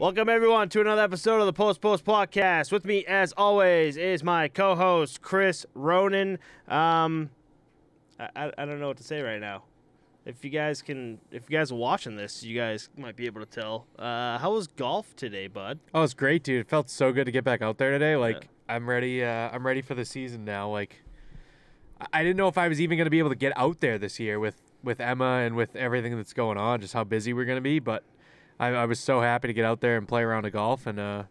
Welcome, everyone, to another episode of the Posttopostpod. With me, as always, is my co-host, Chris Ronan. I don't know what to say right now. If you guys are watching this, you guys might be able to tell. How was golf today, bud? Oh, it's great, dude. It felt so good to get back out there today. I'm ready. I'm ready for the season now. I didn't know if I was even going to be able to get out there this year with Emma and with everything that's going on, just how busy we're going to be. But I was so happy to get out there and play around of golf. And, I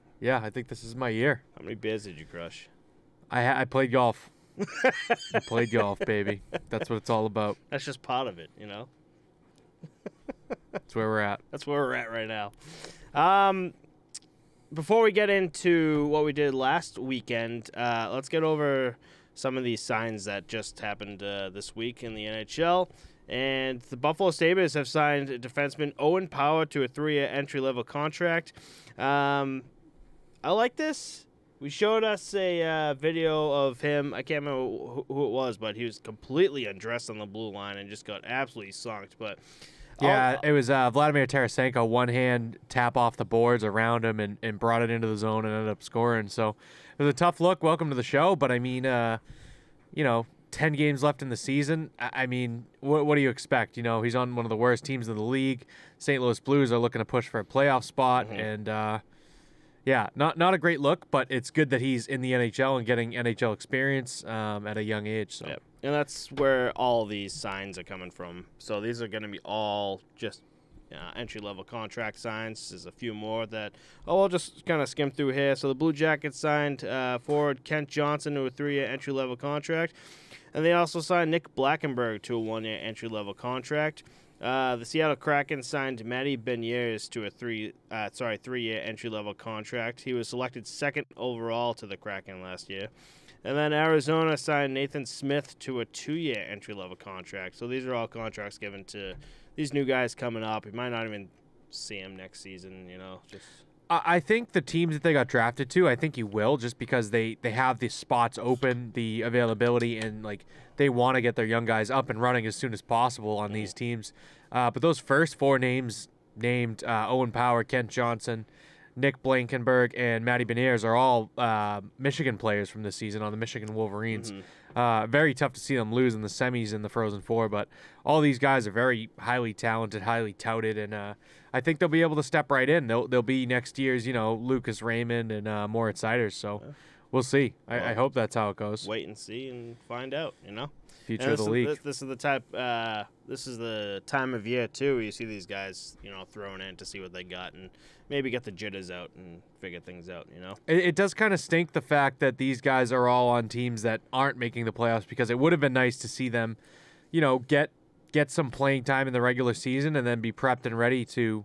think this is my year. How many beers did you crush? I played golf. I played golf, baby. That's what it's all about. That's just part of it, you know? That's where we're at. That's where we're at right now. Before we get into what we did last weekend, let's get over some of these signs that just happened this week in the NHL. And the Buffalo Sabres have signed defenseman Owen Power to a 3-year entry-level contract. I like this. We showed us a video of him. I can't remember who it was, but he was completely undressed on the blue line and just got absolutely sonked. But yeah, it was Vladimir Tarasenko, one-hand tap off the boards around him and brought it into the zone and ended up scoring. So it was a tough look. Welcome to the show. But, 10 games left in the season. What do you expect? He's on one of the worst teams in the league. St. Louis Blues are looking to push for a playoff spot. Mm-hmm. And, not a great look, but it's good that he's in the NHL and getting NHL experience at a young age. So. Yep. And that's where all these signs are coming from. So these are going to be all just entry-level contract signs. There's a few more that I'll just kind of skim through here. So the Blue Jackets signed forward Kent Johnson to a 3-year entry-level contract. And they also signed Nick Blackenberg to a 1-year entry-level contract. The Seattle Kraken signed Matty Beniers to a 3-year entry-level contract. He was selected second overall to the Kraken last year. And then Arizona signed Nathan Smith to a 2-year entry-level contract. So these are all contracts given to these new guys coming up. You might not even see them next season, I think the teams that they got drafted to, I think you will, just because they have the spots open, the availability, and they want to get their young guys up and running as soon as possible on these teams. But those first four names named Owen Power, Kent Johnson, Nick Blankenberg, and Matty Beniers are all Michigan players from this season on the Michigan Wolverines. Mm-hmm. Very tough to see them lose in the semis in the Frozen Four, but all these guys are very highly talented, highly touted, and I think they'll be able to step right in. They'll be next year's, Lucas Raymond and Moritz Seider, so we'll see. I hope that's how it goes. Wait and see and find out, Future of the league. This is the time of year too where you see these guys, thrown in to see what they got and maybe get the jitters out and figure things out. It does kind of stink the fact that these guys are all on teams that aren't making the playoffs, because it would have been nice to see them, get some playing time in the regular season and then be prepped and ready to,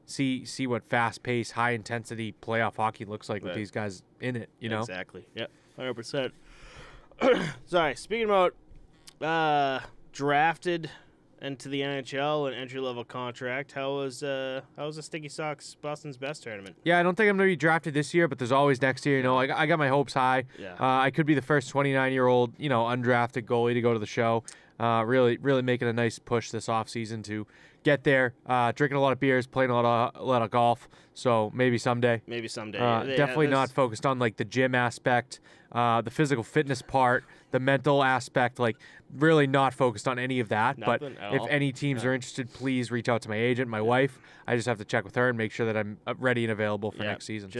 see what fast-paced, high-intensity playoff hockey looks like with these guys in it. Exactly. Yep. 100%. Sorry. Speaking about drafted into the NHL and entry-level contract, how was the Sticky Sox Boston's Best tournament? Yeah, I don't think I'm going to be drafted this year, but there's always next year. I got my hopes high. Yeah. I could be the first 29-year-old, undrafted goalie to go to the show. Really making a nice push this offseason to get there. Drinking a lot of beers, playing a lot of golf. So maybe someday. Definitely not focused on the gym aspect, the physical fitness part, the mental aspect. Really not focused on any of that. Nothing but if any teams are interested, please reach out to my agent, my wife. I just have to check with her and make sure that I'm ready and available for next season.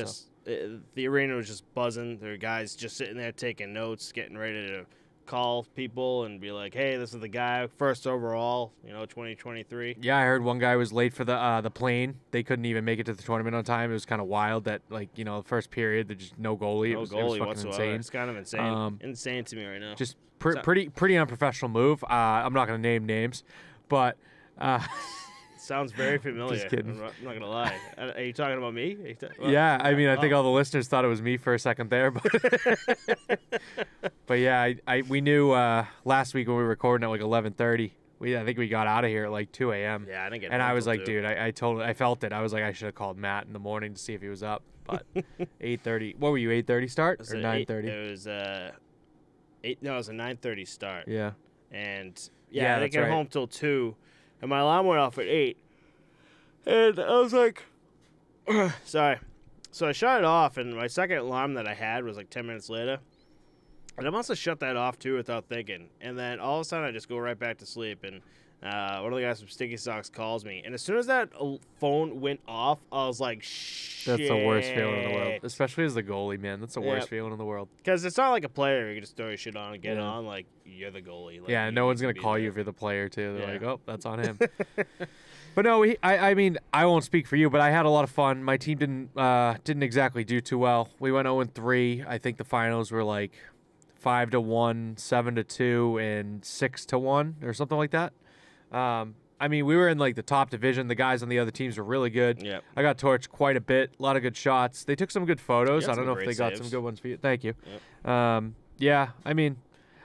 The arena was just buzzing. There were guys just sitting there taking notes, getting ready to call people and be like, hey, this is the guy, first overall, 2023. Yeah, I heard one guy was late for the plane. They couldn't even make it to the tournament on time. It was kind of wild that, the first period, there's just no goalie. No it was whatsoever. Insane. It's kind of insane. Insane to me right now. Just pretty unprofessional move. I'm not going to name names, but... Sounds very familiar. Just kidding. I'm not going to lie. Are you talking about me? Yeah, I think all the listeners thought it was me for a second there. But yeah, we knew last week when we were recording at 11:30. I think we got out of here at 2 a.m. Yeah, I didn't get. And I was like, dude, I felt it. I was like, I should have called Matt in the morning to see if he was up. But 8:30. What were you? 8:30 start or 9:30? It was 8. No, it was a 9:30 start. Yeah. And I didn't get home till 2. And my alarm went off at 8. And I was like, Sorry. So I shut it off, and my second alarm that I had was like 10 minutes later. And I must have shut that off, too, without thinking. And then all of a sudden, I just go right back to sleep. And one of the guys from Sticky Socks calls me. And as soon as that phone went off, I was like, shit. That's the worst feeling in the world. Especially as the goalie, man. That's the worst feeling in the world. Because it's not like a player. You can just throw your shit on and get on. Like, you're the goalie. Like, yeah, no one's going to call you if you're the player, too. They're like, oh, that's on him. But no, I mean, I won't speak for you, but I had a lot of fun. My team didn't exactly do too well. We went 0-3. I think the finals were like 5-1, 7-2, and 6-1 or something like that. I mean, we were in like the top division. The guys on the other teams were really good. Yep. I got torched quite a bit. A lot of good shots. They took some good photos. I don't know if they got saves. some good ones for you. Thank you. Yep. Yeah, I mean,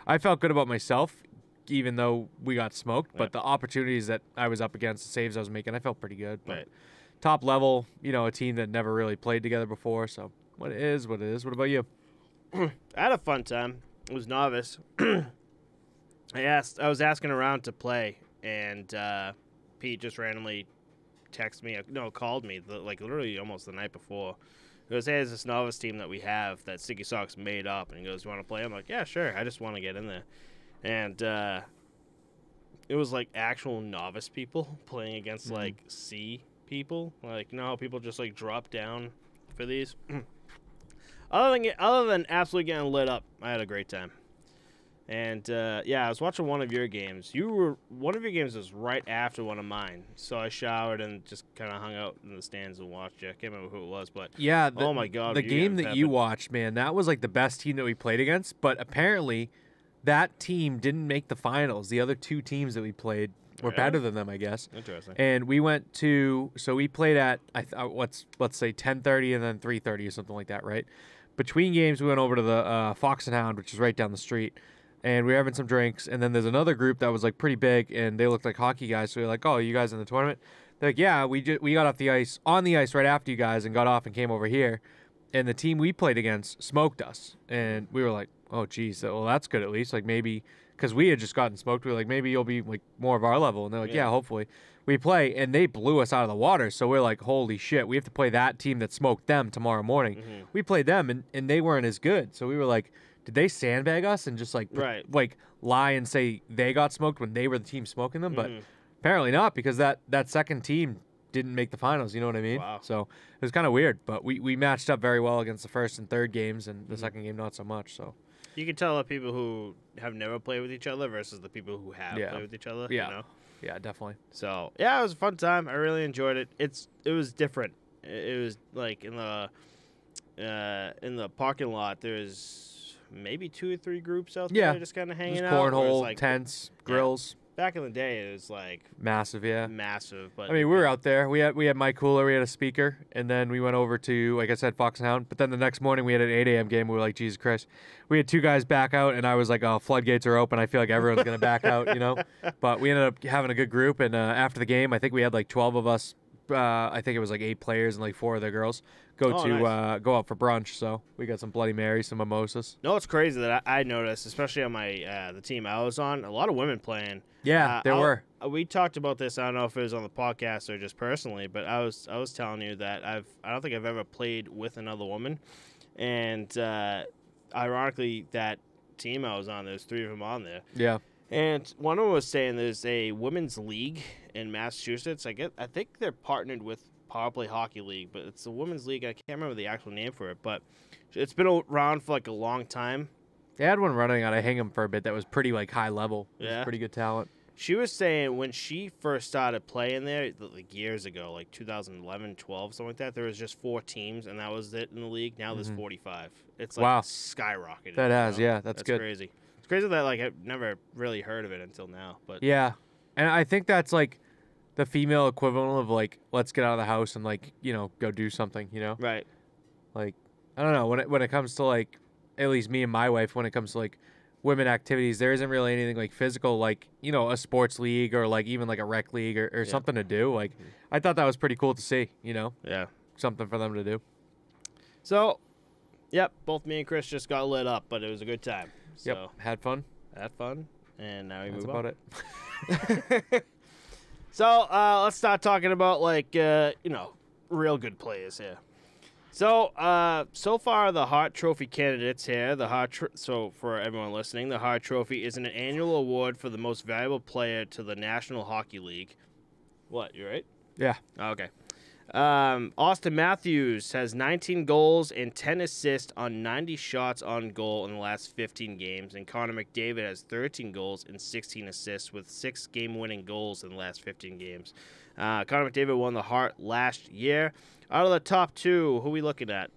I felt good about myself, even though we got smoked. But the opportunities that I was up against, the saves I was making, I felt pretty good. But top level, a team that never really played together before. So what it is, what it is. What about you? I had a fun time. It was novice. I was asking around to play, and Pete just randomly texted me, called me, literally almost the night before. He goes, hey, there's this novice team that we have that Sticky Socks made up. And he goes, you want to play? I'm like, yeah, sure. I just want to get in there. And it was like actual novice people playing against like C people. Like, people just like drop down for these. Other than absolutely getting lit up, I had a great time. And I was watching one of your games. One of your games was right after one of mine, so I showered and just kind of hung out in the stands and watched you. I can't remember who it was, but oh my god, the game that you watched, man, that was like the best team that we played against. But apparently, that team didn't make the finals. The other two teams that we played were better than them, I guess. Interesting. And we went to we played at let's say 10:30 and then 3:30 or something like that, right? Between games, we went over to the Fox and Hound, which is right down the street. And we were having some drinks, and then there's another group that was like pretty big, and they looked like hockey guys. So we were like, "Oh, you guys in the tournament?" They're like, "Yeah, we got off the ice right after you guys, and got off and came over here." And the team we played against smoked us, and we were like, "Oh, geez, well that's good at least. Like maybe because we had just gotten smoked, we were like maybe you'll be like more of our level." And they're like, "Yeah, hopefully." We play, and they blew us out of the water. So we're like, "Holy shit, we have to play that team that smoked them tomorrow morning." Mm-hmm. We played them, and they weren't as good. So we were like, did they sandbag us and just like lie and say they got smoked when they were the team smoking them? But apparently not, because that second team didn't make the finals. You know what I mean? Wow. So it was kind of weird. But we matched up very well against the first and third games, and the second game not so much. So you can tell the people who have never played with each other versus the people who have played with each other. Yeah. Yeah, definitely. So it was a fun time. I really enjoyed it. It was different. It was like in the parking lot. There's maybe 2 or 3 groups out there just kind of hanging out. Cornhole, like, tents, grills. Back in the day, it was like massive, massive. But I mean, we were out there. We had Mike Cooler, we had a speaker, and then we went over to, like I said, Fox and Hound. But then the next morning, we had an 8 a.m. game. We were like, Jesus Christ. We had 2 guys back out, and I was like, oh, floodgates are open. I feel like everyone's going to back out, But we ended up having a good group, and after the game, I think we had like 12 of us. I think it was like 8 players and like 4 of the girls go out for brunch. So we got some Bloody Marys, some mimosas. No, it's crazy that I noticed, especially on my the team I was on, a lot of women playing. Yeah, there were. We talked about this. I don't know if it was on the podcast or just personally, but I was telling you that I don't think I've ever played with another woman, and ironically, that team I was on, there's 3 of them on there. Yeah. And one of them was saying there's a women's league in Massachusetts. I think they're partnered with Power Play Hockey League, but it's a women's league. I can't remember the actual name for it, but it's been around for like a long time. They had one running out of Hingham for a bit that was pretty like high level. It was pretty good talent. She was saying when she first started playing there, like years ago, like 2011, 12, something like that, there was just 4 teams, and that was it in the league. Now there's 45. It's like skyrocketed. That has, that's good. Crazy. It's crazy that like I've never really heard of it until now. But yeah, and I think that's like the female equivalent of like, let's get out of the house and like, go do something, Right. Like, I don't know, when it comes to like, at least me and my wife, when it comes to like women activities, there isn't really anything like physical, like, a sports league or like even like a rec league or something to do. Like, I thought that was pretty cool to see, Yeah. Something for them to do. So, both me and Chris just got lit up, but it was a good time. So, had fun. And now we That's move about on. it. So, let's start talking about, like, real good players here. So, so far the Hart Trophy candidates here. So for everyone listening, the Hart Trophy is an annual award for the most valuable player to the National Hockey League. What? You right? Yeah. Okay. Austin Matthews has 19 goals and 10 assists on 90 shots on goal in the last 15 games, and Connor McDavid has 13 goals and 16 assists with 6 game-winning goals in the last 15 games. Connor McDavid won the Hart last year. Out of the top two, who are we looking at?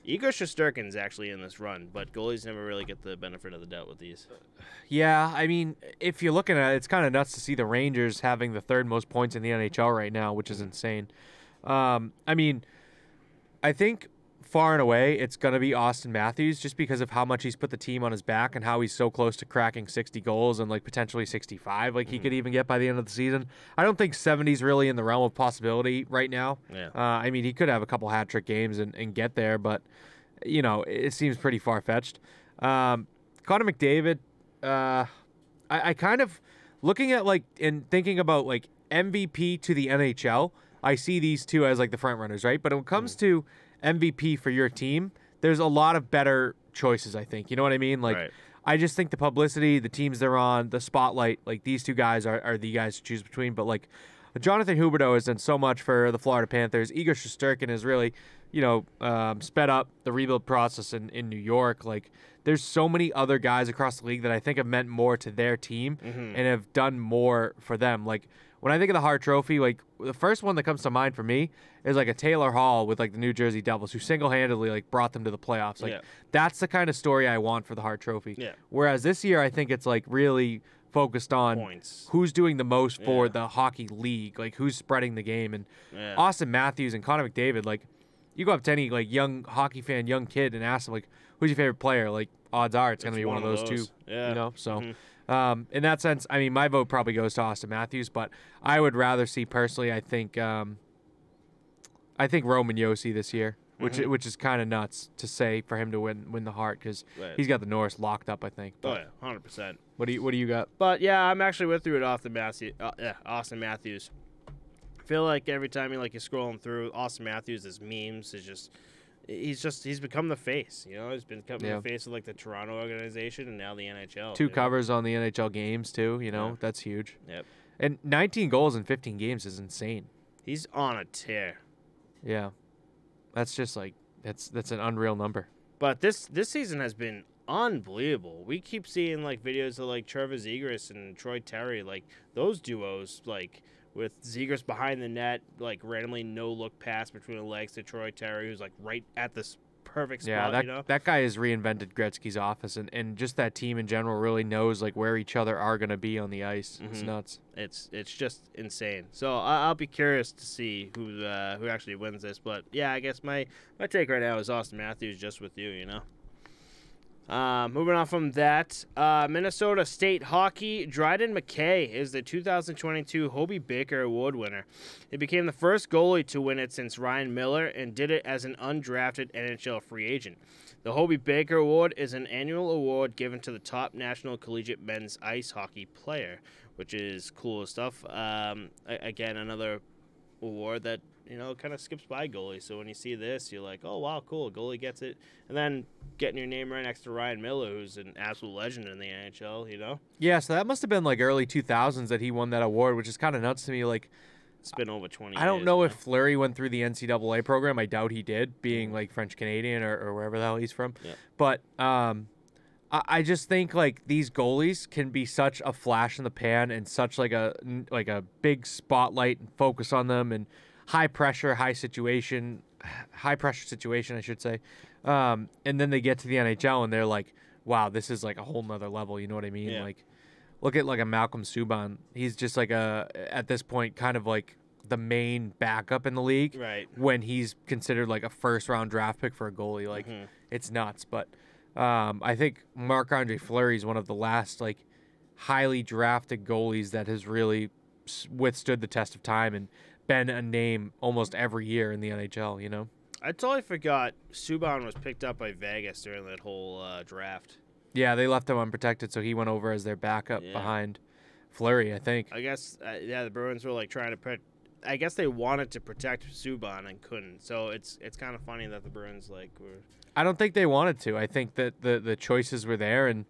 Igor Shesterkin's actually in this run, but goalies never really get the benefit of the doubt with these. Yeah, I mean, if you're looking at it, it's kind of nuts to see the Rangers having the third most points in the NHL right now, which is insane. I mean, I think far and away it's going to be Austin Matthews just because of how much he's put the team on his back and how he's so close to cracking 60 goals and like potentially 65 like he could even get by the end of the season. I don't think 70 is really in the realm of possibility right now. Yeah. I mean, he could have a couple hat-trick games and get there, but, you know, it seems pretty far-fetched. Connor McDavid, I kind of, looking at like and thinking about like MVP to the NHL, I see these two as like the front runners, right? But when it comes to MVP for your team, there's a lot of better choices, I think. You know what I mean? Like, Right. I just think the publicity, the teams they're on, the spotlight, like these two guys are the guys to choose between. But like Jonathan Huberdeau has done so much for the Florida Panthers. Igor Shesterkin has really, you know, sped up the rebuild process in New York. Like, there's so many other guys across the league that I think have meant more to their team and have done more for them. Like, when I think of the Hart Trophy, like, the first one that comes to mind for me is like a Taylor Hall with like the New Jersey Devils, who single-handedly like brought them to the playoffs. Like, that's the kind of story I want for the Hart Trophy. Yeah. Whereas this year, I think it's like really focused on Points. who's doing the most for the hockey league, like who's spreading the game. And Austin Matthews and Connor McDavid, like, you go up to any like young hockey fan, young kid, and ask them like, who's your favorite player? Like, odds are it's going to be one of those two. Yeah. You know, so. In that sense, I mean, my vote probably goes to Austin Matthews, but I would rather see personally. I think Roman Josi this year, which is kind of nuts to say for him to win the Hart because he's got the Norris locked up. I think. But 100%. What do you got? But yeah, I'm actually with you with Austin Matthews. I feel like every time you're scrolling through Austin Matthews' memes is just. He's become the face, you know. He's become the face of like the Toronto organization and now the NHL. Two covers on the NHL games too, you know. That's huge. Yep. And 19 goals in 15 games is insane. He's on a tear. Yeah. That's just like that's an unreal number. But this season has been unbelievable. We keep seeing like videos of like Trevor Zegras and Troy Terry, like those duos, like with Zegras behind the net, like randomly no-look pass between the legs to Troy Terry, who's like right at this perfect spot. Yeah, that guy has reinvented Gretzky's office, and just that team in general really knows like where each other are going to be on the ice. It's nuts. It's just insane. So I'll be curious to see who actually wins this. But yeah, I guess my take right now is Austin Matthews, just with you, you know. Moving on from that, Minnesota State Hockey, Dryden McKay is the 2022 Hobey Baker Award winner. He became the first goalie to win it since Ryan Miller and did it as an undrafted NHL free agent. The Hobey Baker Award is an annual award given to the top national collegiate men's ice hockey player, which is cool stuff. Again, another award that, you know, kind of skips by goalies. So when you see this, you're like, oh, wow, cool, a goalie gets it. And then getting your name right next to Ryan Miller, who's an absolute legend in the NHL, you know? Yeah, so that must have been like early 2000s that he won that award, which is kind of nuts to me. Like, it's been over 20 years. I don't know if Fleury went through the NCAA program. I doubt he did, being like French-Canadian or wherever the hell he's from. Yeah. But I just think like these goalies can be such a flash in the pan and such like a big spotlight and focus on them and high pressure situation, I should say. And then they get to the NHL and they're like, wow, this is like a whole nother level. You know what I mean? Yeah. Like, look at like a Malcolm Subban. He's just like at this point, kind of like the main backup in the league. Right. When he's considered like a first round draft pick for a goalie. Like, it's nuts. But I think Marc-Andre Fleury is one of the last like highly drafted goalies that has really withstood the test of time and been a name almost every year in the NHL, you know? I totally forgot Subban was picked up by Vegas during that whole draft. Yeah, they left him unprotected, so he went over as their backup behind Fleury, I think. I guess, the Bruins were like trying to put I guess they wanted to protect Subban and couldn't. So it's kind of funny that the Bruins were. I don't think they wanted to. I think that the choices were there and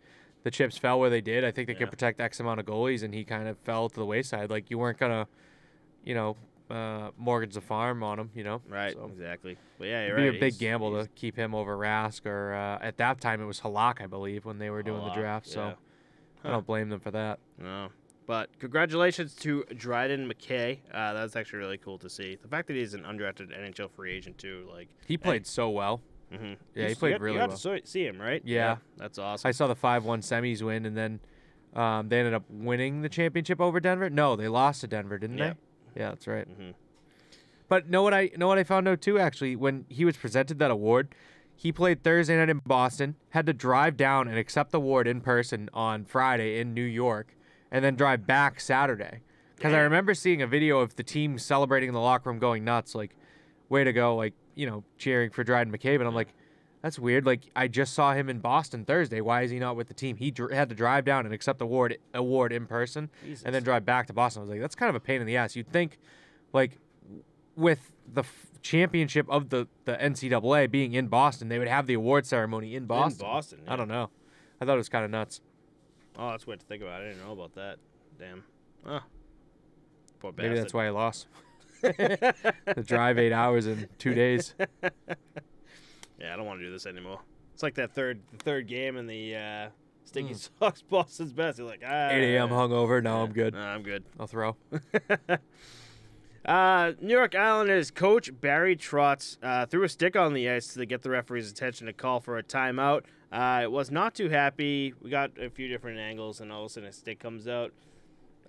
the chips fell where they did. I think they could protect X amount of goalies, and he kind of fell to the wayside. Like, you weren't gonna, mortgage the farm on him. Right. So, exactly. But yeah, you're it'd right. be a big gamble to keep him over Rask, or at that time it was Halak, I believe, when they were doing the draft. So I don't blame them for that. No. But congratulations to Dryden McKay. That's actually really cool to see. The fact that he's an undrafted NHL free agent too, he played so well. Mm-hmm. Yeah, he played really well. You got to see him, right? Yeah, that's awesome. I saw the 5-1 semis win, and then they ended up winning the championship over Denver. No, they lost to Denver, didn't they? Yeah, that's right. Mm-hmm. But know what I found out too, actually, when he was presented that award, he played Thursday night in Boston, had to drive down and accept the award in person on Friday in New York, and then drive back Saturday. Because I remember seeing a video of the team celebrating in the locker room, going nuts, like, way to go, like, cheering for Dryden McKay. But I'm like, that's weird. Like, I just saw him in Boston Thursday. Why is he not with the team? He had to drive down and accept the award in person, and then drive back to Boston. I was like, that's kind of a pain in the ass. You'd think, like, with the championship of the NCAA being in Boston, they would have the award ceremony in Boston. Yeah. I don't know. I thought it was kind of nuts. Oh, that's weird to think about. I didn't know about that. Damn. Oh. Poor bastard. Maybe that's why he lost. The drive 8 hours in 2 days. Yeah, I don't want to do this anymore. It's like that third game in the Sticky Sox Boston's best. You're like, 8 a.m. hungover. No, I'm good. No, I'm good. I'll throw. New York Islanders coach Barry Trotz threw a stick on the ice to get the referee's attention to call for a timeout. Was not too happy. We got a few different angles, and all of a sudden a stick comes out.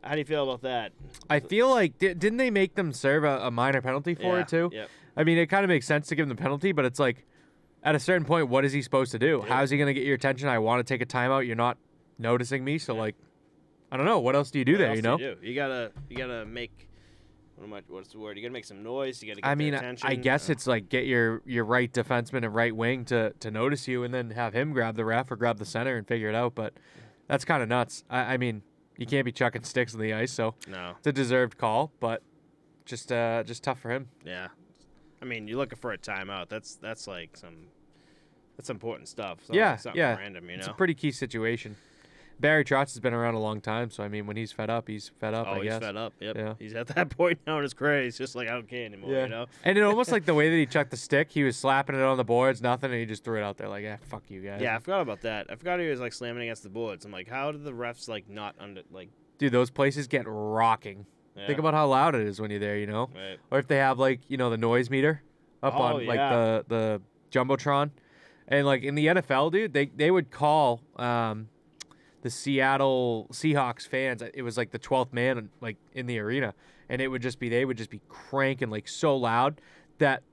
How do you feel about that? I feel like, didn't they make them serve a minor penalty for it too? Yeah. I mean, it kind of makes sense to give them the penalty, but it's like, at a certain point, what is he supposed to do? Yeah. How is he going to get your attention? I want to take a timeout. You're not noticing me, so like, I don't know. What else do you do there? You gotta make. What's the word? You gotta make some noise. You gotta get their attention. I guess it's like get your right defenseman and right wing to notice you, and then have him grab the ref or grab the center and figure it out. But that's kind of nuts. I mean, you can't be chucking sticks on the ice, so no, it's a deserved call, but just tough for him. Yeah, I mean, you're looking for a timeout. That's like that's important stuff. Something random, It's a pretty key situation. Barry Trotz has been around a long time, so I mean, when he's fed up, he's fed up. I guess. He's fed up. Yep. Yeah. He's at that point now in his career. He's just like, I don't care anymore. Yeah. And it almost like the way that he chucked the stick, he was slapping it on the boards, nothing, and he just threw it out there like, fuck you guys. Yeah, I forgot about that. I forgot he was like slamming against the boards. I'm like, how did the refs like not under like? Dude, those places get rocking. Yeah. Think about how loud it is when you're there, Right. Or if they have like the noise meter up on like the jumbotron, and like in the NFL, dude, they would call the Seattle Seahawks fans. It was like the 12th man like in the arena, and they would just be cranking like so loud that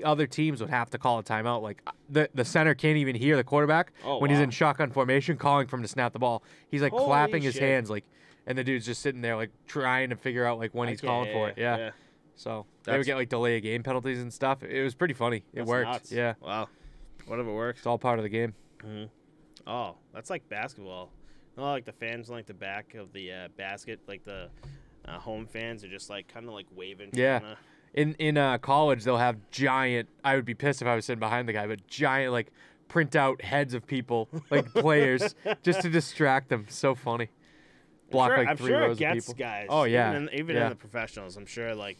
other teams would have to call a timeout. Like the center can't even hear the quarterback when he's in shotgun formation calling for him to snap the ball. He's like clapping his hands like, and the dude's just sitting there like trying to figure out like when he's calling for it. Yeah. So they would get like delay of game penalties and stuff. It was pretty funny. It worked. Nuts. Yeah. Wow. Whatever works. It's all part of the game. Mm-hmm. Oh, that's like basketball. Like the fans on like the back of the basket, like the home fans are just like kind of like waving. Yeah. In college, they'll have giant. I would be pissed if I was sitting behind the guy, but giant like print out heads of people like players just to distract them. So funny. Block like 3 rows of people. Guys. Oh yeah. Even in the professionals, I'm sure like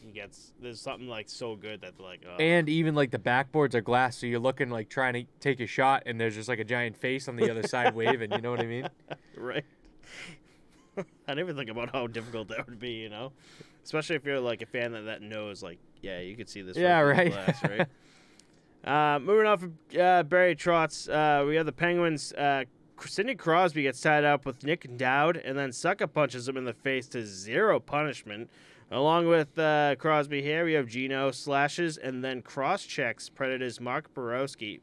there's something like so good that they're like. Oh. And even like the backboards are glass, so you're looking like trying to take a shot, and there's just like a giant face on the other side waving. You know what I mean? Right. I didn't even think about how difficult that would be. Especially if you're like a fan that knows like you could see this. Yeah. Right. Glass, right. Moving on from Barry Trotz, we have the Penguins. Sidney Crosby gets tied up with Nick Dowd, and then Sucka punches him in the face to 0 punishment. Along with Crosby here, we have Gino slashes and then cross-checks Predators Mark Burakovsky,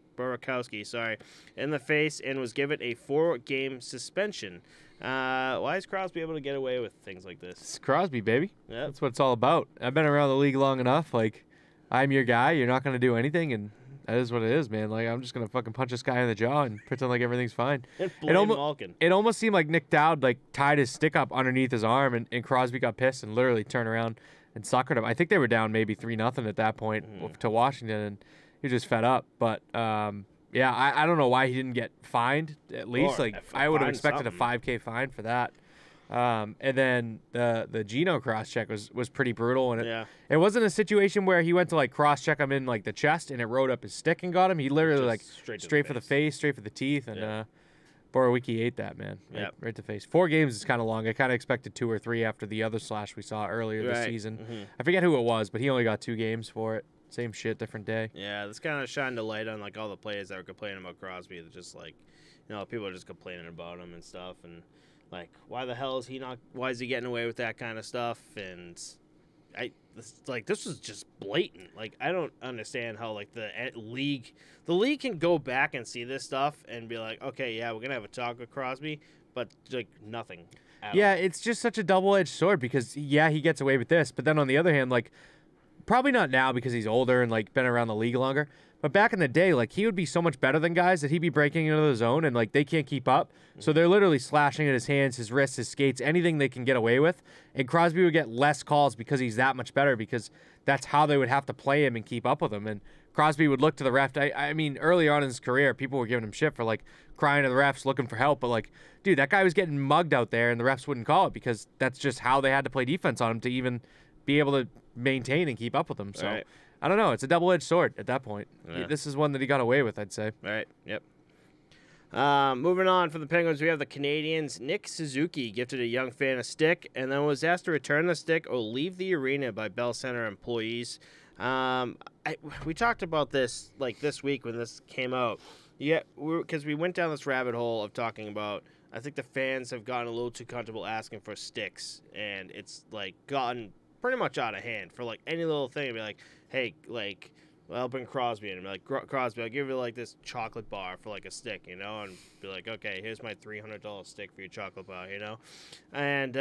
in the face and was given a 4-game suspension. Why is Crosby able to get away with things like this? It's Crosby, baby. Yep. That's what it's all about. I've been around the league long enough. Like, I'm your guy. You're not going to do anything, and that is what it is, man. Like, I'm just going to fucking punch this guy in the jaw and pretend like everything's fine. Blame Malkin. It almost seemed like Nick Dowd, like, tied his stick up underneath his arm, and Crosby got pissed and literally turned around and suckered them. I think they were down maybe 3-0 at that point to Washington, and he was just fed up. But yeah, I don't know why he didn't get fined at least. Like I would have expected a $5,000 fine for that. And then the Geno cross check was pretty brutal, and it wasn't a situation where he went to like cross check him in like the chest and it rode up his stick and got him. He literally like straight for the face, straight for the teeth, and Borowiecki ate that, man. Right to the face. 4 games is kind of long. I kind of expected 2 or 3 after the other slash we saw earlier this season. I forget who it was, but he only got 2 games for it. Same shit, different day. Yeah, this kind of shined a light on like all the players that were complaining about Crosby. They're just like, people are just complaining about him and stuff, and like, why the hell is he not? Why is he getting away with that kind of stuff? And this was just blatant. Like, I don't understand how like the league can go back and see this stuff and be like, okay, yeah, we're gonna have a talk with Crosby, but like nothing. Yeah, it's just such a double-edged sword because he gets away with this, but then on the other hand, like, probably not now because he's older and like been around the league longer. But back in the day, like, he would be so much better than guys that he'd be breaking into the zone and like they can't keep up. So they're literally slashing at his hands, his wrists, his skates, anything they can get away with. And Crosby would get less calls because he's that much better, because that's how they would have to play him and keep up with him. And Crosby would look to the ref. I mean, early on in his career, people were giving him shit for like crying to the refs, looking for help. But like, dude, that guy was getting mugged out there and the refs wouldn't call it because that's just how they had to play defense on him to even be able to maintain and keep up with him. So I don't know. It's a double-edged sword at that point. Yeah. This is one that he got away with, I'd say. Right. Yep. Moving on from the Penguins, we have the Canadiens. Nick Suzuki gifted a young fan a stick and then was asked to return the stick or leave the arena by Bell Center employees. We talked about this like this week when this came out. Yeah, because we went down this rabbit hole of talking about, I think the fans have gotten a little too comfortable asking for sticks, and it's like gotten pretty much out of hand for like any little thing. Be like, hey, like, well, I'll bring Crosby in and be like, Crosby, I'll give you like this chocolate bar for like a stick, and be like, okay, here's my $300 stick for your chocolate bar, and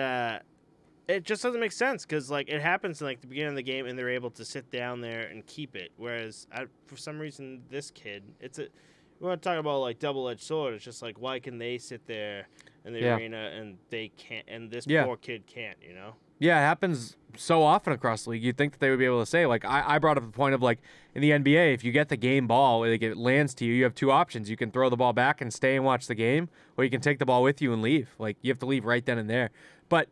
it just doesn't make sense because like it happens in like the beginning of the game and they're able to sit down there and keep it, whereas for some reason this kid, we want to talk about like double-edged sword. It's just like, why can they sit there in the arena and they can't, and this poor kid can't, Yeah, it happens so often across the league. You'd think that they would be able to say, like, I brought up the point of, like, in the NBA, if you get the game ball, like, it lands to you, you have 2 options. You can throw the ball back and stay and watch the game, or you can take the ball with you and leave. Like, you have to leave right then and there. But